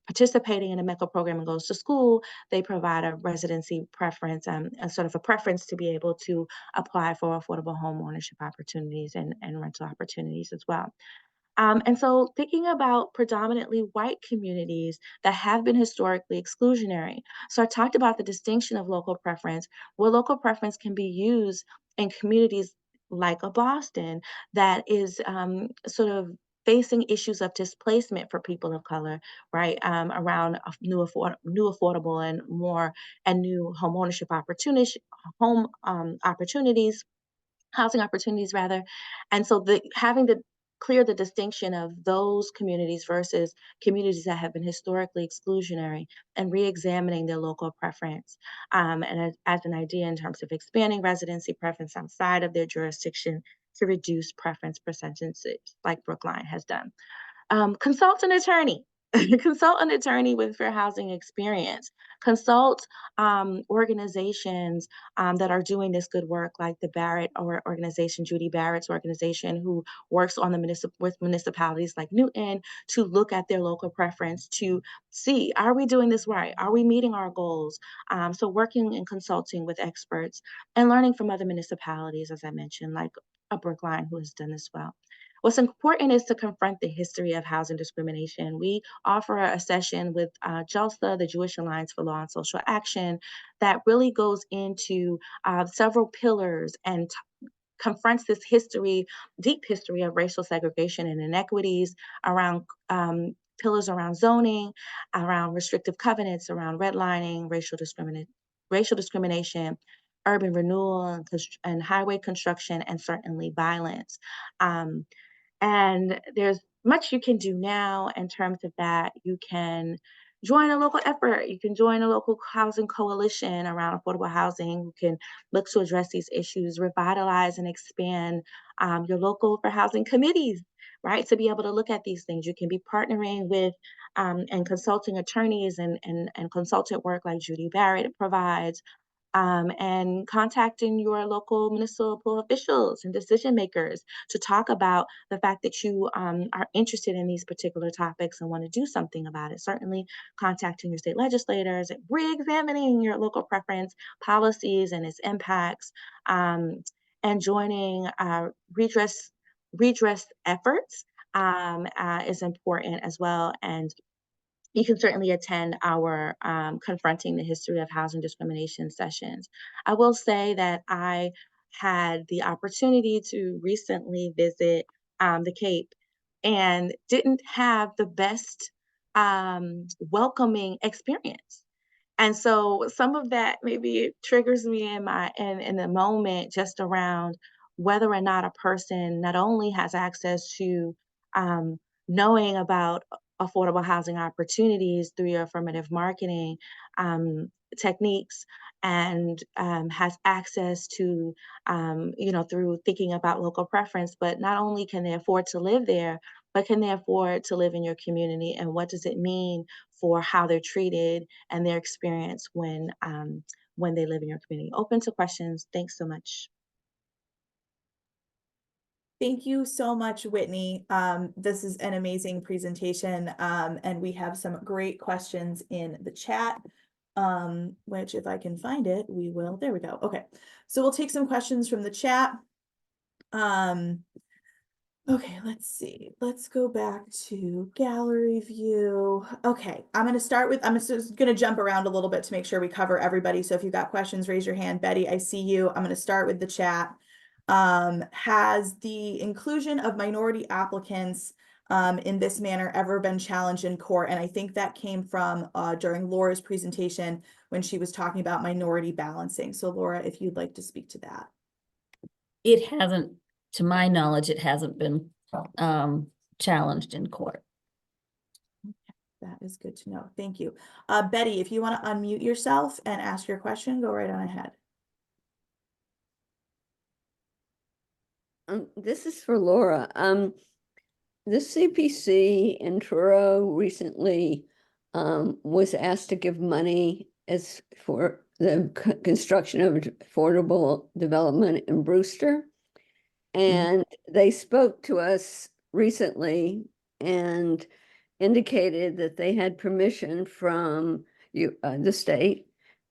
participating in a MECO program and goes to school, they provide a residency preference, a sort of a preference to be able to apply for affordable home ownership opportunities and rental opportunities as well. And so thinking about predominantly white communities that have been historically exclusionary. So I talked about the distinction of local preference, where local preference can be used in communities like a Boston that is sort of facing issues of displacement for people of color, right, around new affordable and more and new home ownership opportunities, opportunities, housing opportunities rather. And so having to clear the distinction of those communities versus communities that have been historically exclusionary and re-examining their local preference, and as an idea in terms of expanding residency preference outside of their jurisdiction to reduce preference percentages like Brookline has done. Consult an attorney. Consult an attorney with fair housing experience. Consult organizations that are doing this good work, like the Barrett organization, Judy Barrett's organization, who works on the with municipalities like Newton to look at their local preference to see, are we doing this right? Are we meeting our goals? So working and consulting with experts and learning from other municipalities, as I mentioned, like a Brookline who has done this well. What's important is to confront the history of housing discrimination. We offer a session with JALSA, the Jewish Alliance for Law and Social Action, that really goes into several pillars and confronts this history, deep history of racial segregation and inequities around pillars around zoning, around restrictive covenants, around redlining, racial discrimination, urban renewal and highway construction, and certainly violence. And there's much you can do now in terms of that. You can join a local effort. You can join a local housing coalition around affordable housing. You can look to address these issues, revitalize and expand your local for housing committees, right? To be able to look at these things. You can be partnering with and consulting attorneys and consultant work like Judy Barrett provides, and contacting your local municipal officials and decision makers to talk about the fact that you are interested in these particular topics and want to do something about it. Certainly contacting your state legislators, re-examining your local preference policies and its impacts, and joining redress efforts is important as well. And you can certainly attend our Confronting the History of Housing Discrimination sessions. I will say that I had the opportunity to recently visit the Cape and didn't have the best welcoming experience. And so some of that maybe triggers me in the moment, just around whether or not a person not only has access to knowing about affordable housing opportunities through your affirmative marketing techniques, and has access to, through thinking about local preference, but not only can they afford to live there, but can they afford to live in your community, and what does it mean for how they're treated and their experience when they live in your community. Open to questions. Thanks so much. Thank you so much, Whitney. This is an amazing presentation, and we have some great questions in the chat, which if I can find it, we will. There we go. Okay, so we'll take some questions from the chat. Okay, let's see. Let's go back to gallery view. Okay, I'm just gonna jump around a little bit to make sure we cover everybody. So if you've got questions, raise your hand. Betty, I see you. I'm gonna start with the chat. Has the inclusion of minority applicants in this manner ever been challenged in court? And I think that came from during Laura's presentation when she was talking about minority balancing. So Laura, if you'd like to speak to that. It hasn't, to my knowledge, it hasn't been challenged in court. That is good to know. Thank you. Betty, if you want to unmute yourself and ask your question, go right on ahead. This is for Laura. The CPC in Truro recently was asked to give money as for the construction of affordable development in Brewster. And they spoke to us recently, and indicated that they had permission from the state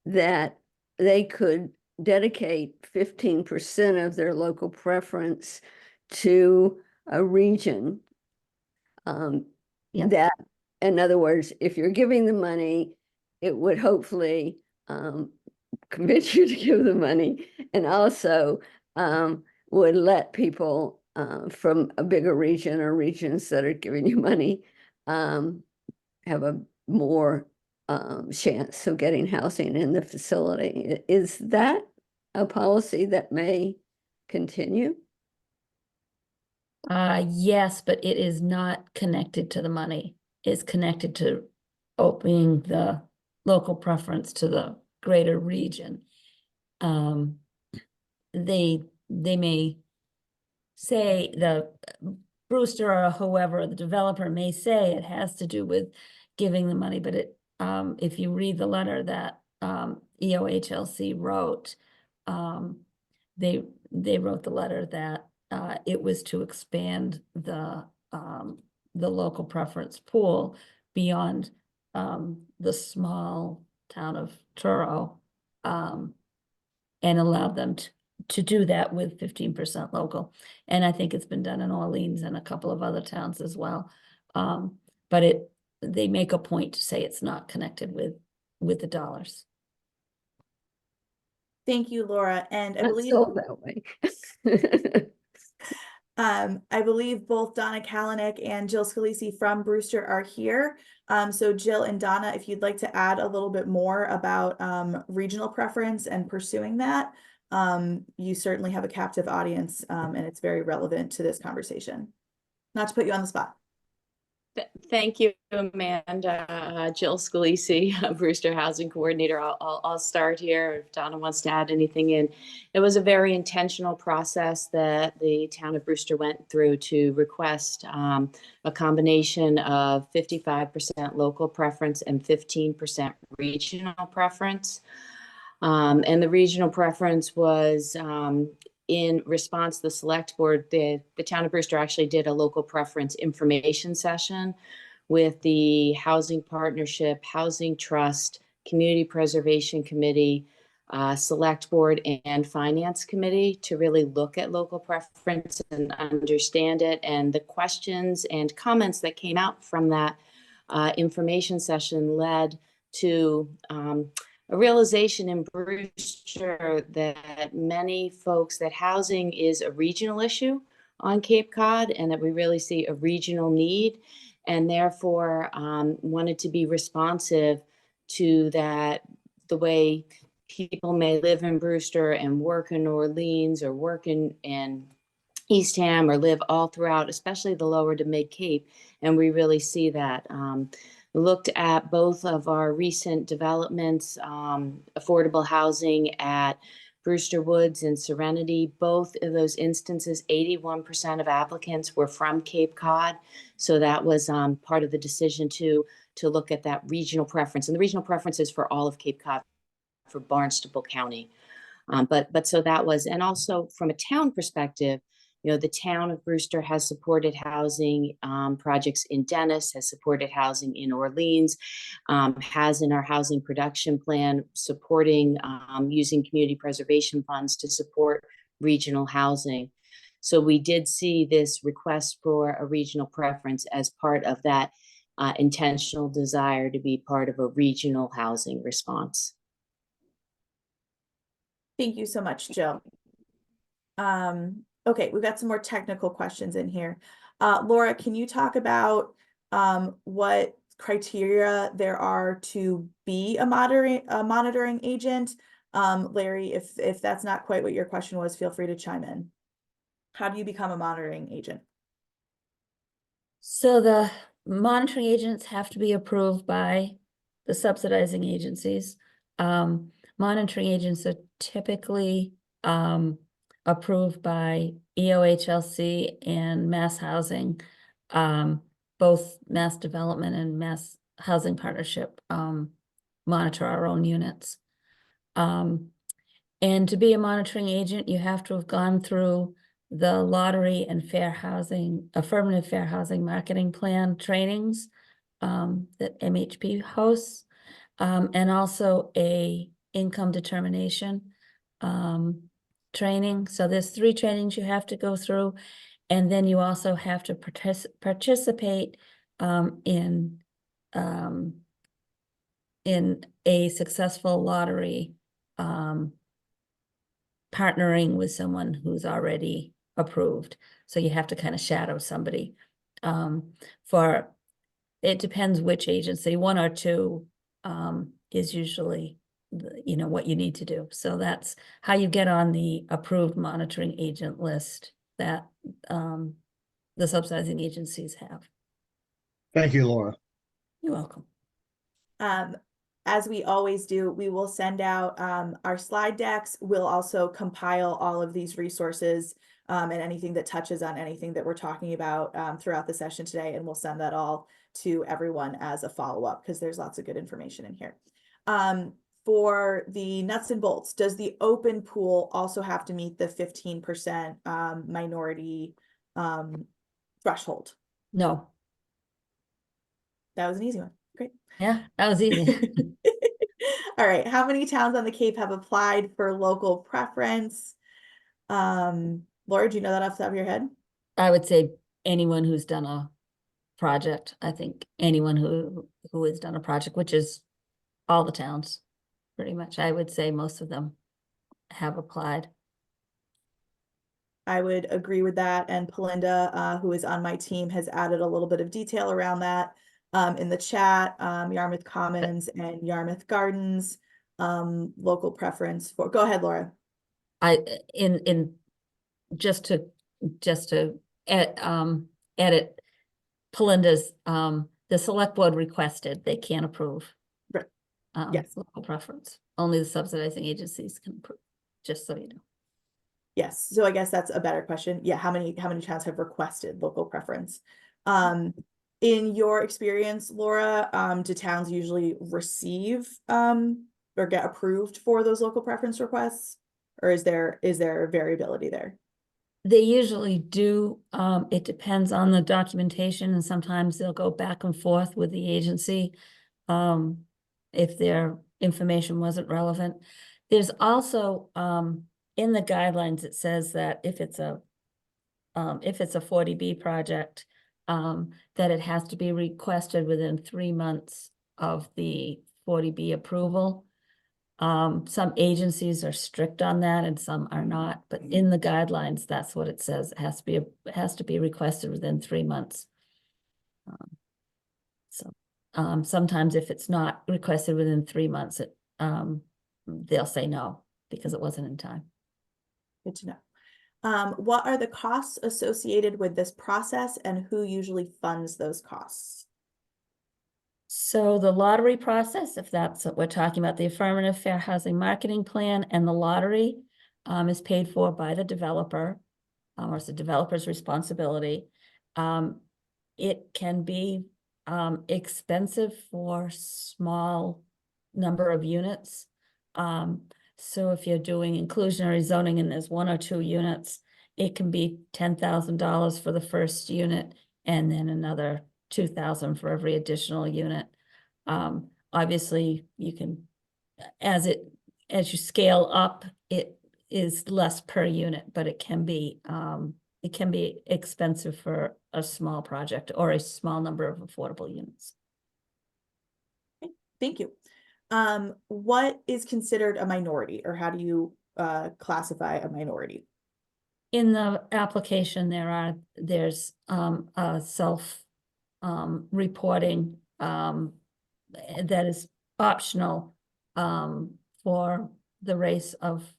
that they could dedicate 15% of their local preference to a region. Yep. That, in other words, if you're giving the money, it would hopefully convince you to give the money, and also would let people from a bigger region or regions that are giving you money have a more chance of getting housing in the facility. Is that a policy that may continue? Yes, but it is not connected to the money. It's connected to opening the local preference to the greater region. They may say, the Brewster or whoever, the developer may say it has to do with giving the money, but it, if you read the letter that EOHLC wrote, they wrote the letter that it was to expand the local preference pool beyond the small town of Truro, and allowed them to do that with 15% local. And I think it's been done in Orleans and a couple of other towns as well. But they make a point to say it's not connected with the dollars. Thank you, Laura. And I Not believe sold that way. I believe both Donna Kalanick and Jill Scalisi from Brewster are here. So Jill and Donna, if you'd like to add a little bit more about regional preference and pursuing that, you certainly have a captive audience, and it's very relevant to this conversation. Not to put you on the spot. Thank you, Amanda. Jill Scalisi, Brewster Housing Coordinator. I'll start here if Donna wants to add anything in. It was a very intentional process that the town of Brewster went through to request a combination of 55% local preference and 15% regional preference. And the regional preference was in response to the select board. The town of Brewster actually did a local preference information session with the Housing Partnership, Housing Trust, Community Preservation Committee, Select Board, and Finance Committee to really look at local preference and understand it. And the questions and comments that came out from that information session led to a realization in Brewster that many folks that housing is a regional issue on Cape Cod, and that we really see a regional need, and therefore wanted to be responsive to that, the way people may live in Brewster and work in Orleans or work in Eastham or live all throughout, especially the lower to mid Cape. And we really see that. Looked at both of our recent developments, affordable housing at Brewster Woods and Serenity. Both of those instances, 81% of applicants were from Cape Cod. So that was part of the decision to look at that regional preference. And the regional preference is for all of Cape Cod, for Barnstable County. But so that was, and also from a town perspective, you know, the town of Brewster has supported housing projects in Dennis, has supported housing in Orleans, has in our housing production plan supporting using community preservation funds to support regional housing. So we did see this request for a regional preference as part of that intentional desire to be part of a regional housing response. Thank you so much, Jill. Okay, we've got some more technical questions in here. Laura, can you talk about what criteria there are to be a monitoring agent? Larry, if that's not quite what your question was, feel free to chime in. How do you become a monitoring agent? So the monitoring agents have to be approved by the subsidizing agencies. Monitoring agents are typically approved by EOHLC and Mass Housing, both Mass Development and Mass Housing Partnership monitor our own units. And to be a monitoring agent, you have to have gone through the lottery and fair housing, affirmative fair housing marketing plan trainings that MHP hosts, and also a income determination training. So there's 3 trainings you have to go through, and then you also have to participate in a successful lottery, partnering with someone who's already approved. So you have to kind of shadow somebody. For it depends which agency, 1 or 2 is usually what you need to do. So that's how you get on the approved monitoring agent list that the subsidizing agencies have. Thank you, Laura. You're welcome. As we always do, we will send out our slide decks. We'll also compile all of these resources and anything that touches on anything that we're talking about throughout the session today. And we'll send that all to everyone as a follow-up because there's lots of good information in here. For the nuts and bolts, does the open pool also have to meet the 15% minority threshold? No. That was an easy one. Great. Yeah, that was easy. All right. How many towns on the Cape have applied for local preference? Laura, do you know that off the top of your head? I would say anyone who's done a project. I think anyone who has done a project, which is all the towns, pretty much. I would say most of them have applied. I would agree with that. And Pelinda, who is on my team, has added a little bit of detail around that in the chat. Yarmouth Commons and Yarmouth Gardens, local preference for. Go ahead, Laura. Just to edit Pelinda's, the select board requested, they can't approve. Right. Yes. Local preference. Only the subsidizing agencies can approve, just so you know. Yes. So I guess that's a better question. Yeah. How many towns have requested local preference? In your experience, Laura, do towns usually receive or get approved for those local preference requests? Or is there variability there? They usually do. It depends on the documentation, and sometimes they'll go back and forth with the agency if their information wasn't relevant. There's also in the guidelines, it says that if it's a 40B project, that it has to be requested within 3 months of the 40B approval. Some agencies are strict on that and some are not, but in the guidelines, that's what it says. It has to be requested within 3 months. Sometimes if it's not requested within 3 months, they'll say no because it wasn't in time. Good to know. What are the costs associated with this process and who usually funds those costs? So the lottery process, if that's what we're talking about, the affirmative fair housing marketing plan and the lottery is paid for by the developer, or it's the developer's responsibility. It can be expensive for small number of units. So if you're doing inclusionary zoning and there's 1 or 2 units, it can be $10,000 for the first unit and then another $2,000 for every additional unit. Obviously you can, as you scale up, it is less per unit, but it can be expensive for a small project or a small number of affordable units. Okay, thank you. What is considered a minority, or how do you classify a minority? In the application, there's a self reporting that is optional for the race of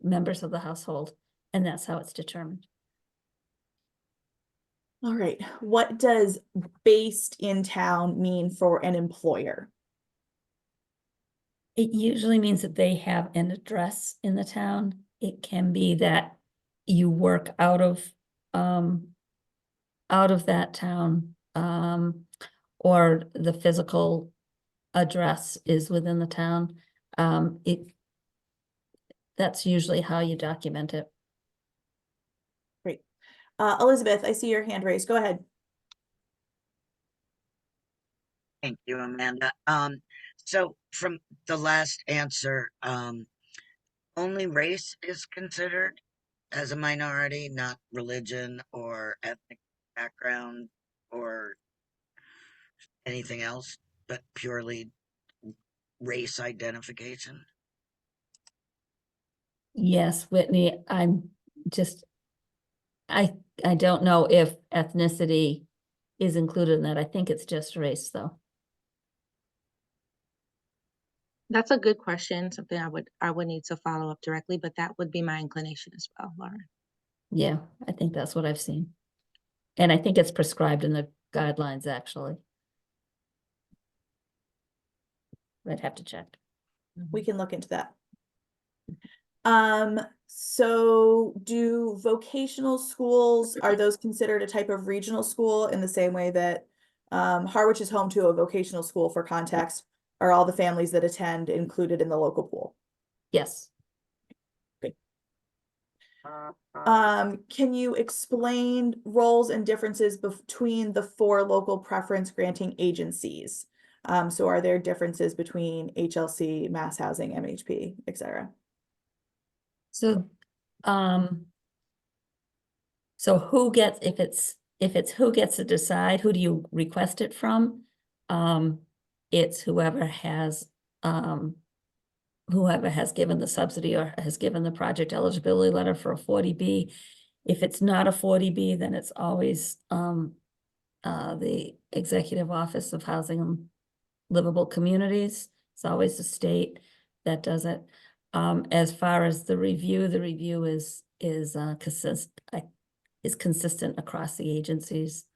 members of the household, and that's how it's determined. All right. What does based in town mean for an employer? It usually means that they have an address in the town. It can be that you work out of that town, or the physical address is within the town. That's usually how you document it. Great. Elizabeth, I see your hand raised. Go ahead. Thank you, Amanda. So from the last answer, only race is considered as a minority, not religion or ethnic background or anything else, but purely race identification. Yes, Whitney, I'm just, I don't know if ethnicity is included in that. I think it's just race, though. That's a good question, something I would need to follow up directly, but that would be my inclination as well, Laura. Yeah, I think that's what I've seen. And I think it's prescribed in the guidelines, actually. I'd have to check. We can look into that. So do vocational schools, are those considered a type of regional school in the same way that Harwich is home to a vocational school? For context, are all the families that attend included in the local pool? Yes. Can you explain roles and differences between the 4 local preference granting agencies? So are there differences between HLC, Mass Housing, MHP, etc.? So, so who gets, if it's who gets to decide, who do you request it from? It's whoever has given the subsidy or has given the project eligibility letter for a 40B. If it's not a 40B, then it's always the Executive Office of Housing and Livable Communities. It's always the state that does it. As far as the review is consistent across the agencies.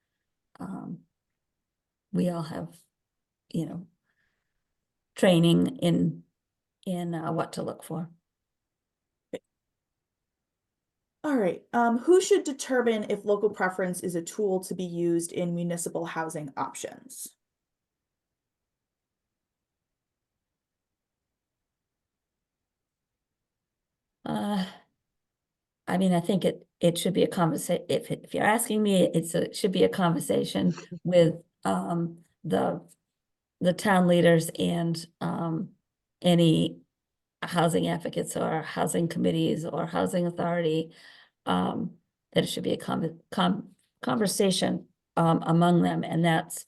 We all have, training in what to look for. All right. Who should determine if local preference is a tool to be used in municipal housing options? I mean, I think it should be a conversation. If you're asking me, it should be a conversation with the town leaders and any housing advocates or housing committees or housing authority. That it should be a conversation among them, and that's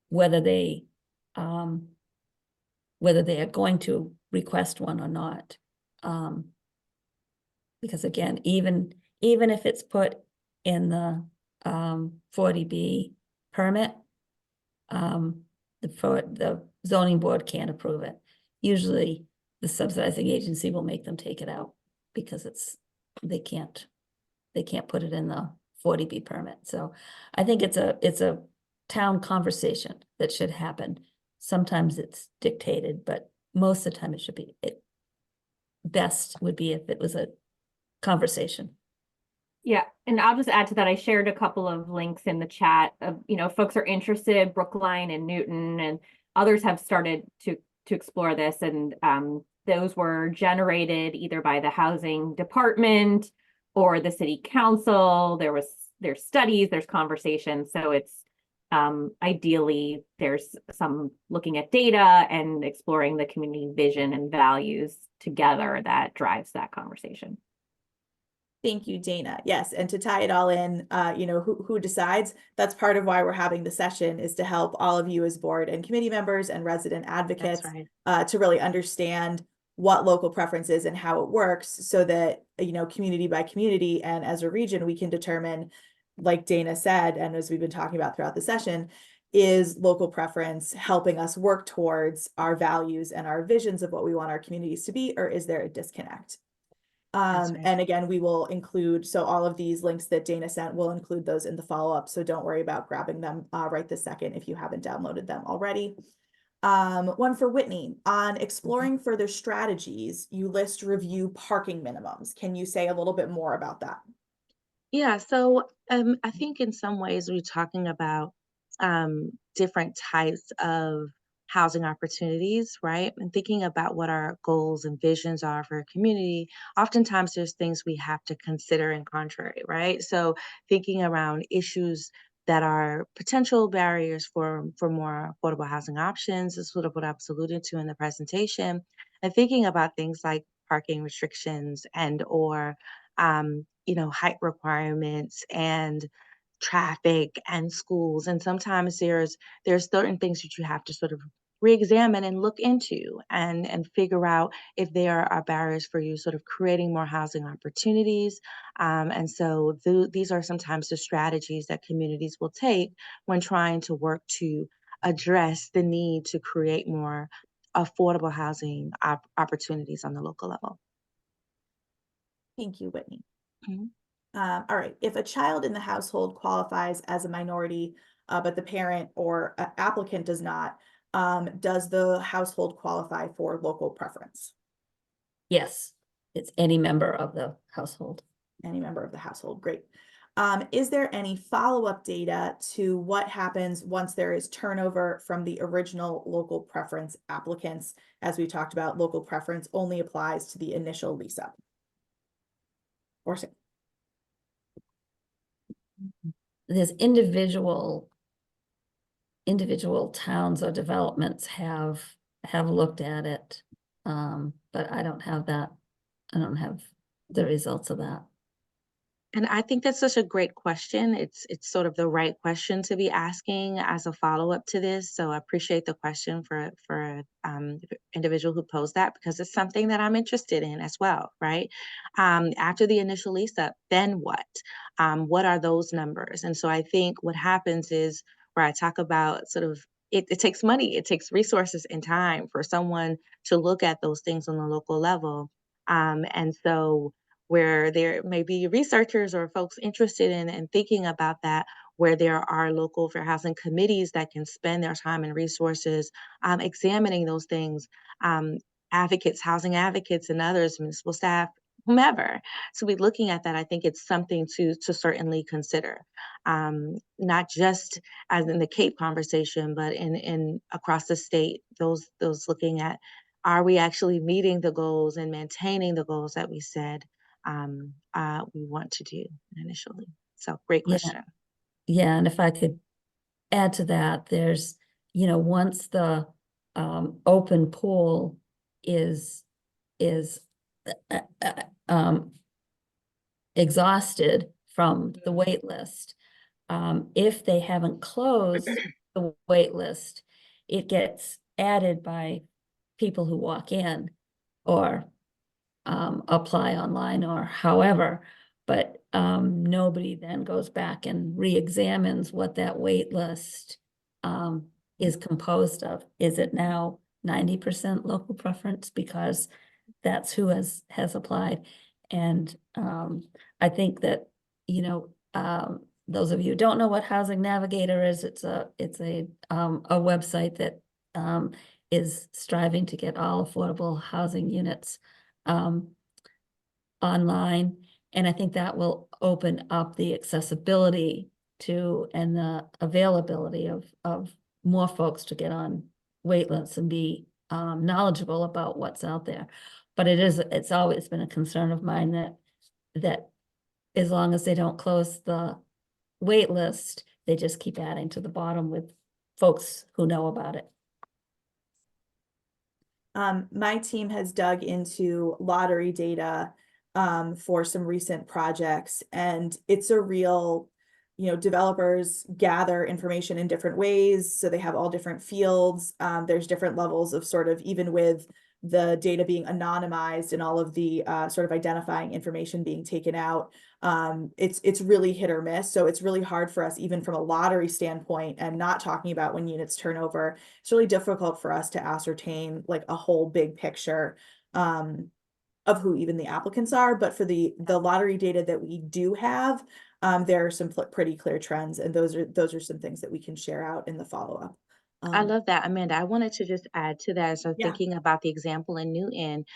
whether they are going to request one or not. Because again, even if it's put in the 40B permit, the zoning board can't approve it. Usually the subsidizing agency will make them take it out because they can't put it in the 40B permit. So I think it's a town conversation that should happen. Sometimes it's dictated, but most of the time best would be if it was a conversation. Yeah, and I'll just add to that. I shared a couple of links in the chat of, folks are interested, Brookline and Newton and others have started to explore this. And those were generated either by the housing department or the city council. There's studies, there's conversations. So it's ideally there's some looking at data and exploring the community vision and values together that drives that conversation. Thank you, Dana. Yes, and to tie it all in, who decides, that's part of why we're having the session, is to help all of you as board and committee members and resident advocates to really understand what local preference is and how it works, so that, community by community and as a region, we can determine, like Dana said, and as we've been talking about throughout the session, is local preference helping us work towards our values and our visions of what we want our communities to be, or is there a disconnect? And again, we will include, so all of these links that Dana sent, will include those in the follow-up. So don't worry about grabbing them right this second if you haven't downloaded them already. One for Whitney. On exploring further strategies, you list review parking minimums. Can you say a little bit more about that? Yeah, so I think in some ways we're talking about different types of housing opportunities, right? And thinking about what our goals and visions are for a community. Oftentimes there's things we have to consider in contrary, right? So thinking around issues that are potential barriers for more affordable housing options. This is sort of what I was alluding to in the presentation, and thinking about things like parking restrictions and or height requirements and traffic and schools. And sometimes there's certain things that you have to sort of re-examine and look into and figure out if there are barriers for you sort of creating more housing opportunities. And so these are sometimes the strategies that communities will take when trying to work to address the need to create more affordable housing opportunities on the local level. Thank you, Whitney. Mhm. All right, if a child in the household qualifies as a minority, but the parent or applicant does not, does the household qualify for local preference? Yes, it's any member of the household. Any member of the household, great. Is there any follow-up data to what happens once there is turnover from the original local preference applicants? As we talked about, local preference only applies to the initial lease up. Or say, There's individual towns or developments have looked at it. But I don't have that. I don't have the results of that. And I think that's such a great question. It's sort of the right question to be asking as a follow-up to this. So I appreciate the question for the individual who posed that, because it's something that I'm interested in as well, right? After the initial lease up, then what? What are those numbers? And so I think what happens is where I talk about sort of it takes money, it takes resources and time for someone to look at those things on the local level. And so where there may be researchers or folks interested in thinking about that, where there are local fair housing committees that can spend their time and resources examining those things, advocates, housing advocates and others, municipal staff, whomever. So be looking at that, I think it's something to certainly consider, not just as in the Cape conversation, but in across the state, those looking at, are we actually meeting the goals and maintaining the goals that we said we want to do initially? So great question. Yeah, and if I could add to that, there's, once the open pool is exhausted from the wait list, if they haven't closed the wait list, it gets added by people who walk in or apply online or however, but nobody then goes back and re-examines what that wait list is composed of. Is it now 90% local preference because that's who has applied? And I think that, those of you who don't know what Housing Navigator is, it's a website that is striving to get all affordable housing units online. And I think that will open up the accessibility to and the availability of more folks to get on wait lists and be knowledgeable about what's out there. But it's always been a concern of mine that as long as they don't close the wait list, they just keep adding to the bottom with folks who know about it. My team has dug into lottery data for some recent projects, and it's a real, developers gather information in different ways, so they have all different fields. There's different levels of sort of, even with the data being anonymized and all of the sort of identifying information being taken out, it's really hit or miss. So it's really hard for us, even from a lottery standpoint, and not talking about when units turn over, it's really difficult for us to ascertain like a whole big picture of who even the applicants are. But for the lottery data that we do have, there are some pretty clear trends, and those are some things that we can share out in the follow-up. I love that, Amanda. I wanted to just add to that. So Yeah. thinking about the example in Newton,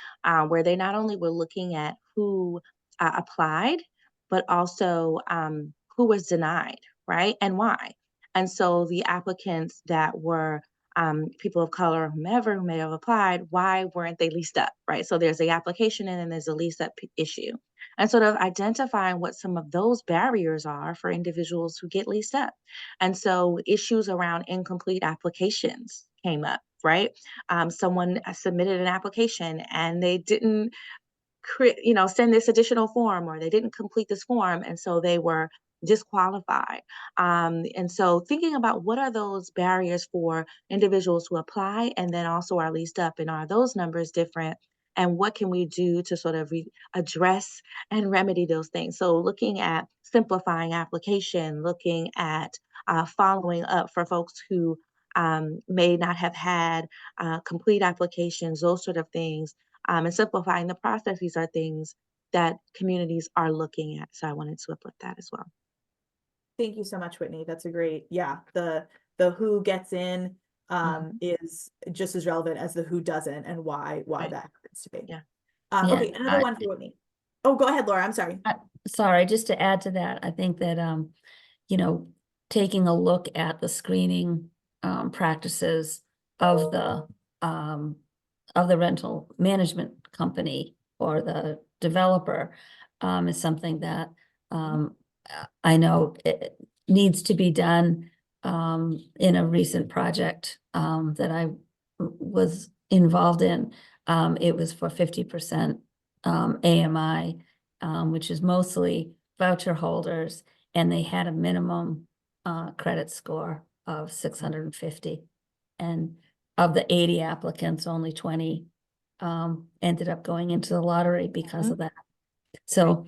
where they not only were looking at who applied, but also who was denied, right? And why. And so the applicants that were people of color, whomever who may have applied, why weren't they leased up, right? So there's the application and then there's a lease up issue. and sort of identifying what some of those barriers are for individuals who get leased up. And so issues around incomplete applications came up, right? Someone submitted an application and they didn't send this additional form, or they didn't complete this form, and so they were disqualified. And so thinking about what are those barriers for individuals who apply and then also are leased up, and are those numbers different? And what can we do to sort of address and remedy those things? So looking at simplifying application, looking at following up for folks who may not have had complete applications, those sort of things, and simplifying the process. These are things that communities are looking at. So I wanted to uplift that as well. Thank you so much, Whitney. That's a great, yeah, the who gets in is just as relevant as the who doesn't, and why Right. that happens to be. Yeah. Yeah, Okay, another one for Whitney. Oh, go ahead, Laura. I'm sorry. Sorry, just to add to that, I think that, you know, taking a look at the screening practices of the rental management company or the developer is something that I know it needs to be done in a recent project that I was involved in. It was for 50% AMI, which is mostly voucher holders, and they had a minimum credit score of 650. And of the 80 applicants, only 20 ended up going into the lottery because of that. So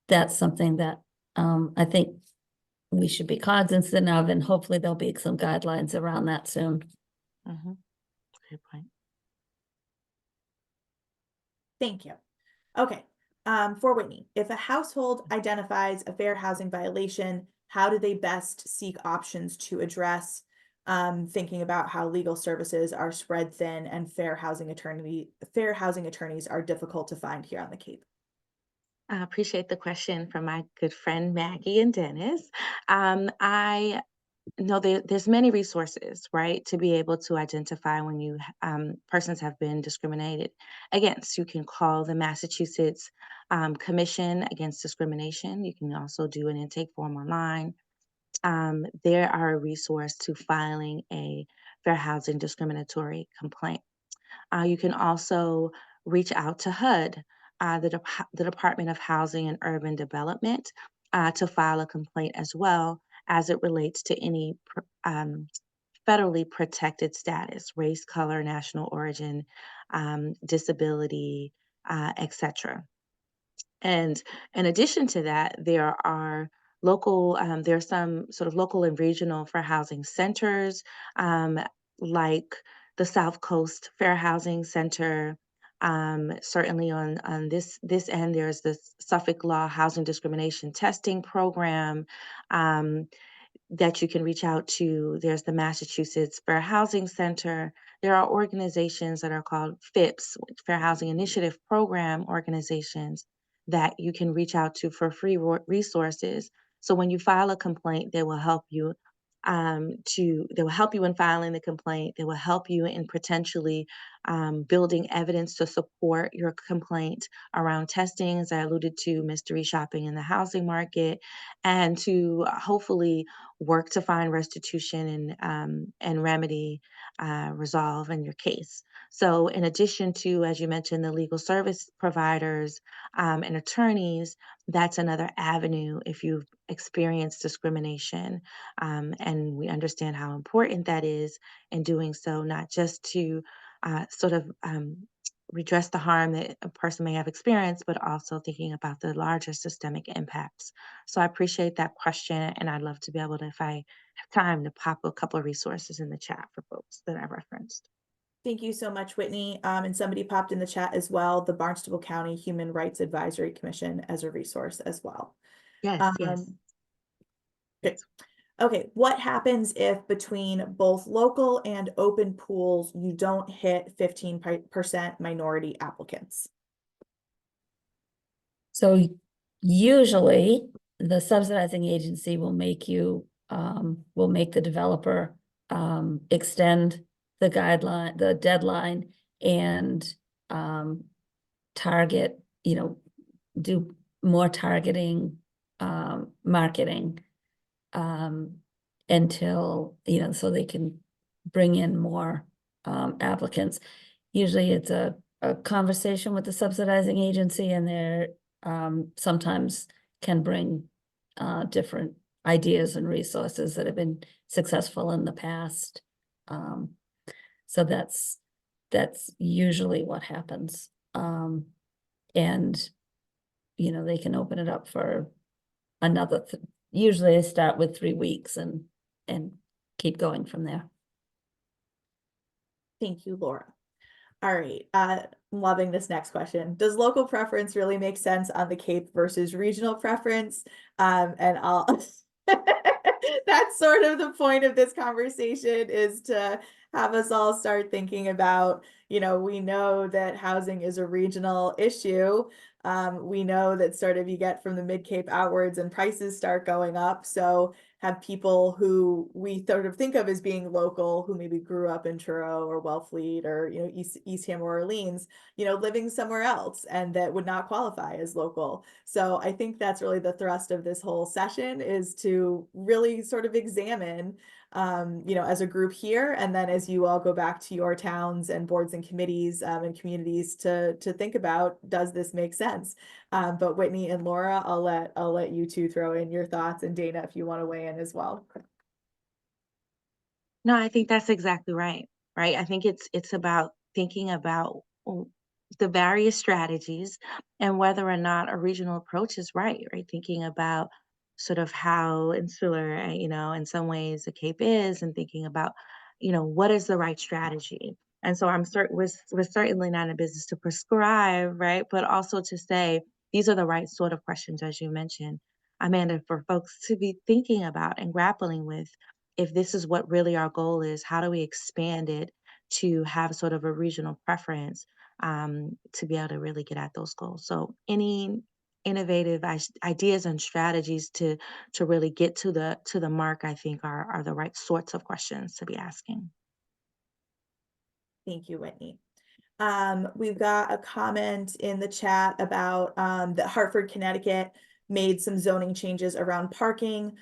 that's something that I think we should be cognizant of, and hopefully there'll be some guidelines around that soon. Good point. Thank you. Okay, for Whitney, if a household identifies a fair housing violation, how do they best seek options to address, thinking about how legal services are spread thin and fair housing attorneys are difficult to find here on the Cape? I appreciate the question from my good friend Maggie and Dennis. I know there's many resources, right, to be able to identify when persons have been discriminated against. You can call the Massachusetts Commission Against Discrimination. You can also do an intake form online. There are a resource to filing a fair housing discriminatory complaint. You can also reach out to HUD, the Department of Housing and Urban Development, to file a complaint as well as it relates to any federally protected status, race, color, national origin, disability, etc. And in addition to that, there are some sort of local and regional fair housing centers, like the South Coast Fair Housing Center. Certainly on this end, there's the Suffolk Law Housing Discrimination Testing Program that you can reach out to. There's the Massachusetts Fair Housing Center. There are organizations that are called FIPS, Fair Housing Initiative Program organizations, that you can reach out to for free resources. So when you file a complaint, they will help you in filing the complaint. They will help you in potentially building evidence to support your complaint around testing, as I alluded to, mystery shopping in the housing market, and to hopefully work to find restitution and remedy resolve in your case. So in addition to, as you mentioned, the legal service providers and attorneys, that's another avenue if you've experienced discrimination. And we understand how important that is in doing so, not just to redress the harm that a person may have experienced, but also thinking about the larger systemic impacts. So I appreciate that question, and I'd love to be able to, if I have time, to pop a couple of resources in the chat for folks that I referenced. Thank you so much, Whitney. And somebody popped in the chat as well, the Barnstable County Human Rights Advisory Commission as a resource as well. Yes, yes. Good. Okay, what happens if between both local and open pools, you don't hit 15% minority applicants? So usually the subsidizing agency will make the developer extend the deadline, and target, do more targeting, marketing, until, so they can bring in more, applicants. Usually it's a conversation with the subsidizing agency, and they're, sometimes can bring, different ideas and resources that have been successful in the past. So that's usually what happens. And, they can open it up for another, usually they start with 3 weeks and keep going from there. Thank you, Laura. All right, I'm loving this next question. Does local preference really make sense on the Cape versus regional preference? And I'll, that's sort of the point of this conversation, is to have us all start thinking about, we know that housing is a regional issue. We know that sort of you get from the Mid-Cape outwards and prices start going up. So have people who we sort of think of as being local, who maybe grew up in Truro or Wellfleet or, Eastham or Orleans, living somewhere else, and that would not qualify as local. So I think that's really the thrust of this whole session, is to really sort of examine, as a group here, and then as you all go back to your towns and boards and committees, and communities, to think about, does this make sense? But Whitney and Laura, I'll let you two throw in your thoughts, and Dana, if you want to weigh in as well. No, I think that's exactly right. Right. I think it's about thinking about the various strategies and whether or not a regional approach is right. Right. Thinking about sort of how insular, in some ways the Cape is, and thinking about, what is the right strategy. And so we're certainly not in a business to prescribe, right, but also to say these are the right sort of questions, as you mentioned, Amanda, for folks to be thinking about and grappling with. If this is what really our goal is, how do we expand it to have sort of a regional preference, to be able to really get at those goals? So any innovative ideas and strategies to really get to the mark, I think are the right sorts of questions to be asking. Thank you, Whitney. We've got a comment in the chat about that Hartford, Connecticut made some zoning changes around parking,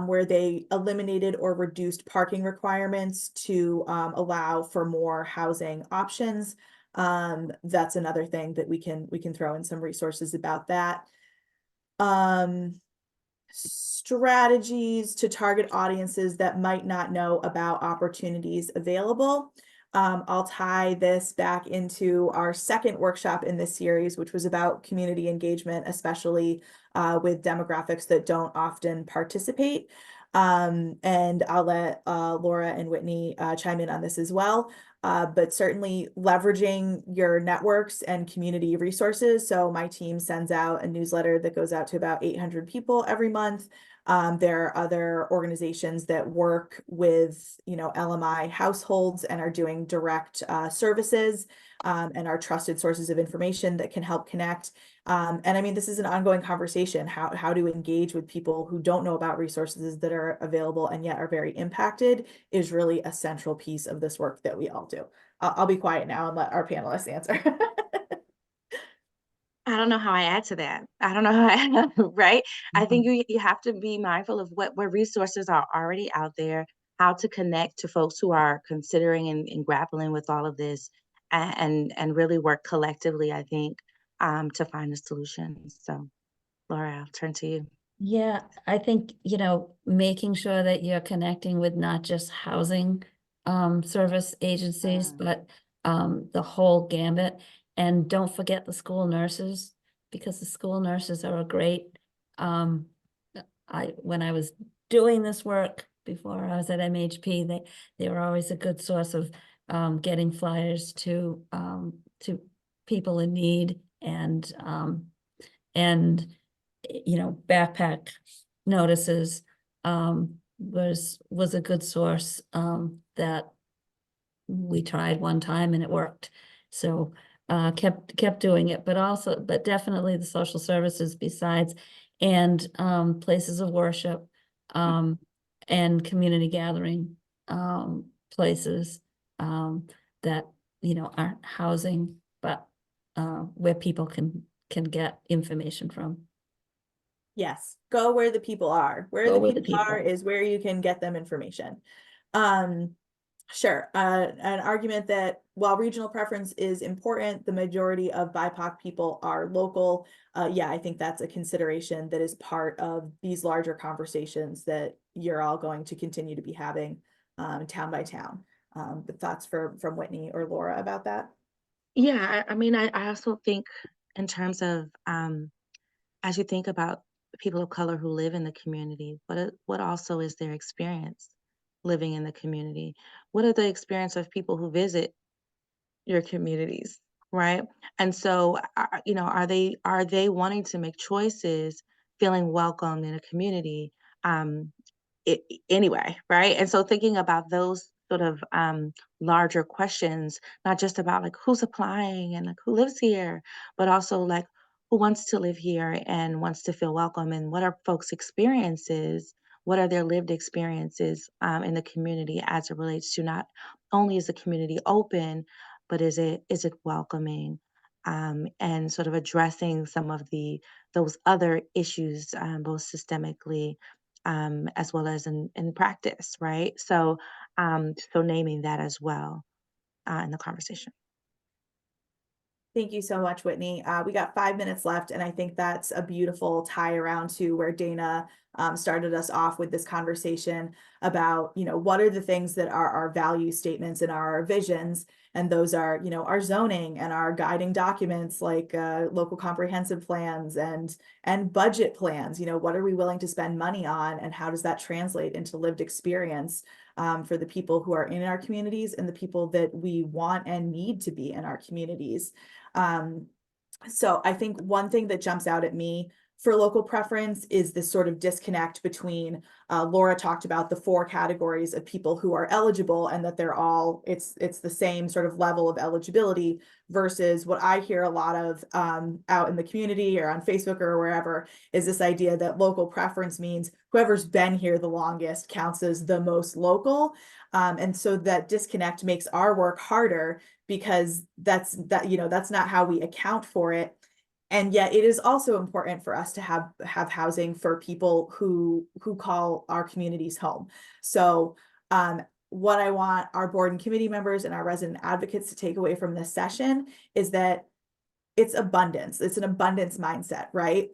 where they eliminated or reduced parking requirements to allow for more housing options. That's another thing that we can throw in some resources about that. Strategies to target audiences that might not know about opportunities available. I'll tie this back into our second workshop in this series, which was about community engagement, especially with demographics that don't often participate. And I'll let Laura and Whitney chime in on this as well. But certainly leveraging your networks and community resources. So my team sends out a newsletter that goes out to about 800 people every month. There are other organizations that work with, LMI households and are doing direct services, and are trusted sources of information that can help connect. And I mean, this is an ongoing conversation, how to engage with people who don't know about resources that are available and yet are very impacted, is really a central piece of this work that we all do. I'll be quiet now and let our panelists answer. I don't know how I add to that. I don't know how I, right? I think you have to be mindful of what resources are already out there, how to connect to folks who are considering and grappling with all of this, and really work collectively, I think, to find a solution. So, Laura, I'll turn to you. Yeah, I think, making sure that you're connecting with not just housing service agencies, but the whole gambit. And don't forget the school nurses, because the school nurses are a great, when I was doing this work before I was at MHP, they were always a good source of getting flyers to people in need, and backpack notices was a good source that we tried one time and it worked. So kept doing it, but definitely the social services besides, and places of worship, and community gathering places that aren't housing, but where people can get information from. Yes, go where the people are. Where Go the where the people are people. is where you can get them information. Sure. An argument that while regional preference is important, the majority of BIPOC people are local. Yeah, I think that's a consideration that is part of these larger conversations that you're all going to continue to be having town by town. The thoughts from Whitney or Laura about that? Yeah, I mean, I also think in terms of as you think about people of color who live in the community, what also is their experience living in the community? What are the experience of people who visit your communities, right? And so, you know, are they wanting to make choices, feeling welcomed in a community, um, anyway, right? And so thinking about those sort of larger questions, not just about like who's applying and like who lives here, but also like who wants to live here and wants to feel welcome, and what are folks' experiences? What are their lived experiences in the community as it relates to not only is the community open, but is it welcoming, and sort of addressing some of those other issues, both systemically as well as in practice, right? So so naming that as well in the conversation. Thank you so much, Whitney. We got 5 minutes left, and I think that's a beautiful tie around to where Dana started us off with this conversation about, you know, what are the things that are our value statements and our visions, and those are, you know, our zoning and our guiding documents like local comprehensive plans and budget plans. You know, what are we willing to spend money on, and how does that translate into lived experience for the people who are in our communities and the people that we want and need to be in our communities. So I think one thing that jumps out at me for local preference is this sort of disconnect between Laura talked about the 4 categories of people who are eligible, and that they're all it's the same sort of level of eligibility, versus what I hear a lot of out in the community or on Facebook or wherever is this idea that local preference means whoever's been here the longest counts as the most local. And so that disconnect makes our work harder, because that's not how we account for it. And yet it is also important for us to have housing for people who call our communities home. So what I want our board and committee members and our resident advocates to take away from this session is that it's abundance. It's an abundance mindset, right?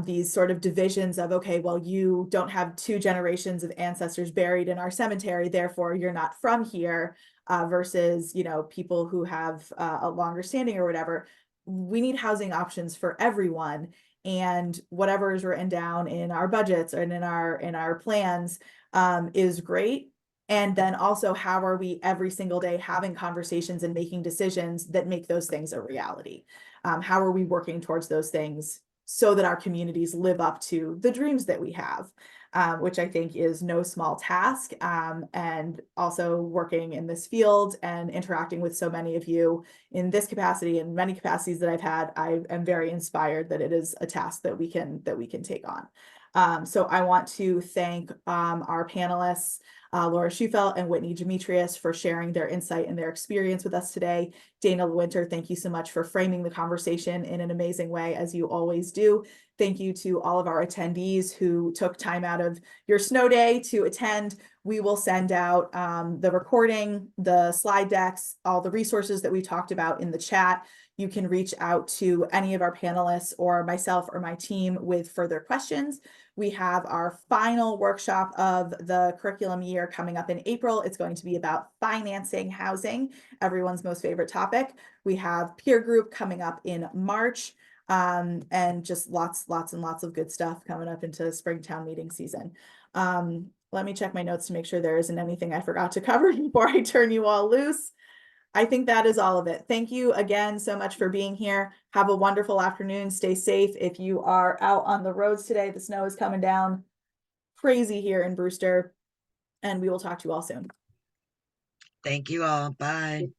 These sort of divisions of, okay, well, you don't have 2 generations of ancestors buried in our cemetery, therefore you're not from here, versus, you know, people who have a longer standing or whatever. We need housing options for everyone, and whatever is written down in our budgets and in our plans is great. And then also, how are we every single day having conversations and making decisions that make those things a reality? How are we working towards those things so that our communities live up to the dreams that we have, which I think is no small task. And also working in this field and interacting with so many of you in this capacity and many capacities that I've had, I am very inspired that it is a task that we can take on. So I want to thank our panelists, Laura Shufelt and Whitney Demetrius, for sharing their insight and their experience with us today. Dana Winter, thank you so much for framing the conversation in an amazing way, as you always do. Thank you to all of our attendees who took time out of your snow day to attend. We will send out the recording, the slide decks, all the resources that we talked about in the chat. You can reach out to any of our panelists or myself or my team with further questions. We have our final workshop of the curriculum year coming up in April. It's going to be about financing housing, everyone's most favorite topic. We have peer group coming up in March, and just lots and lots of good stuff coming up into Springtown meeting season. Let me check my notes to make sure there isn't anything I forgot to cover before I turn you all loose. I think that is all of it. Thank you again so much for being here. Have a wonderful afternoon. Stay safe. If you are out on the roads today, the snow is coming down crazy here in Brewster, and we will talk to you all soon. Thank you all. Bye.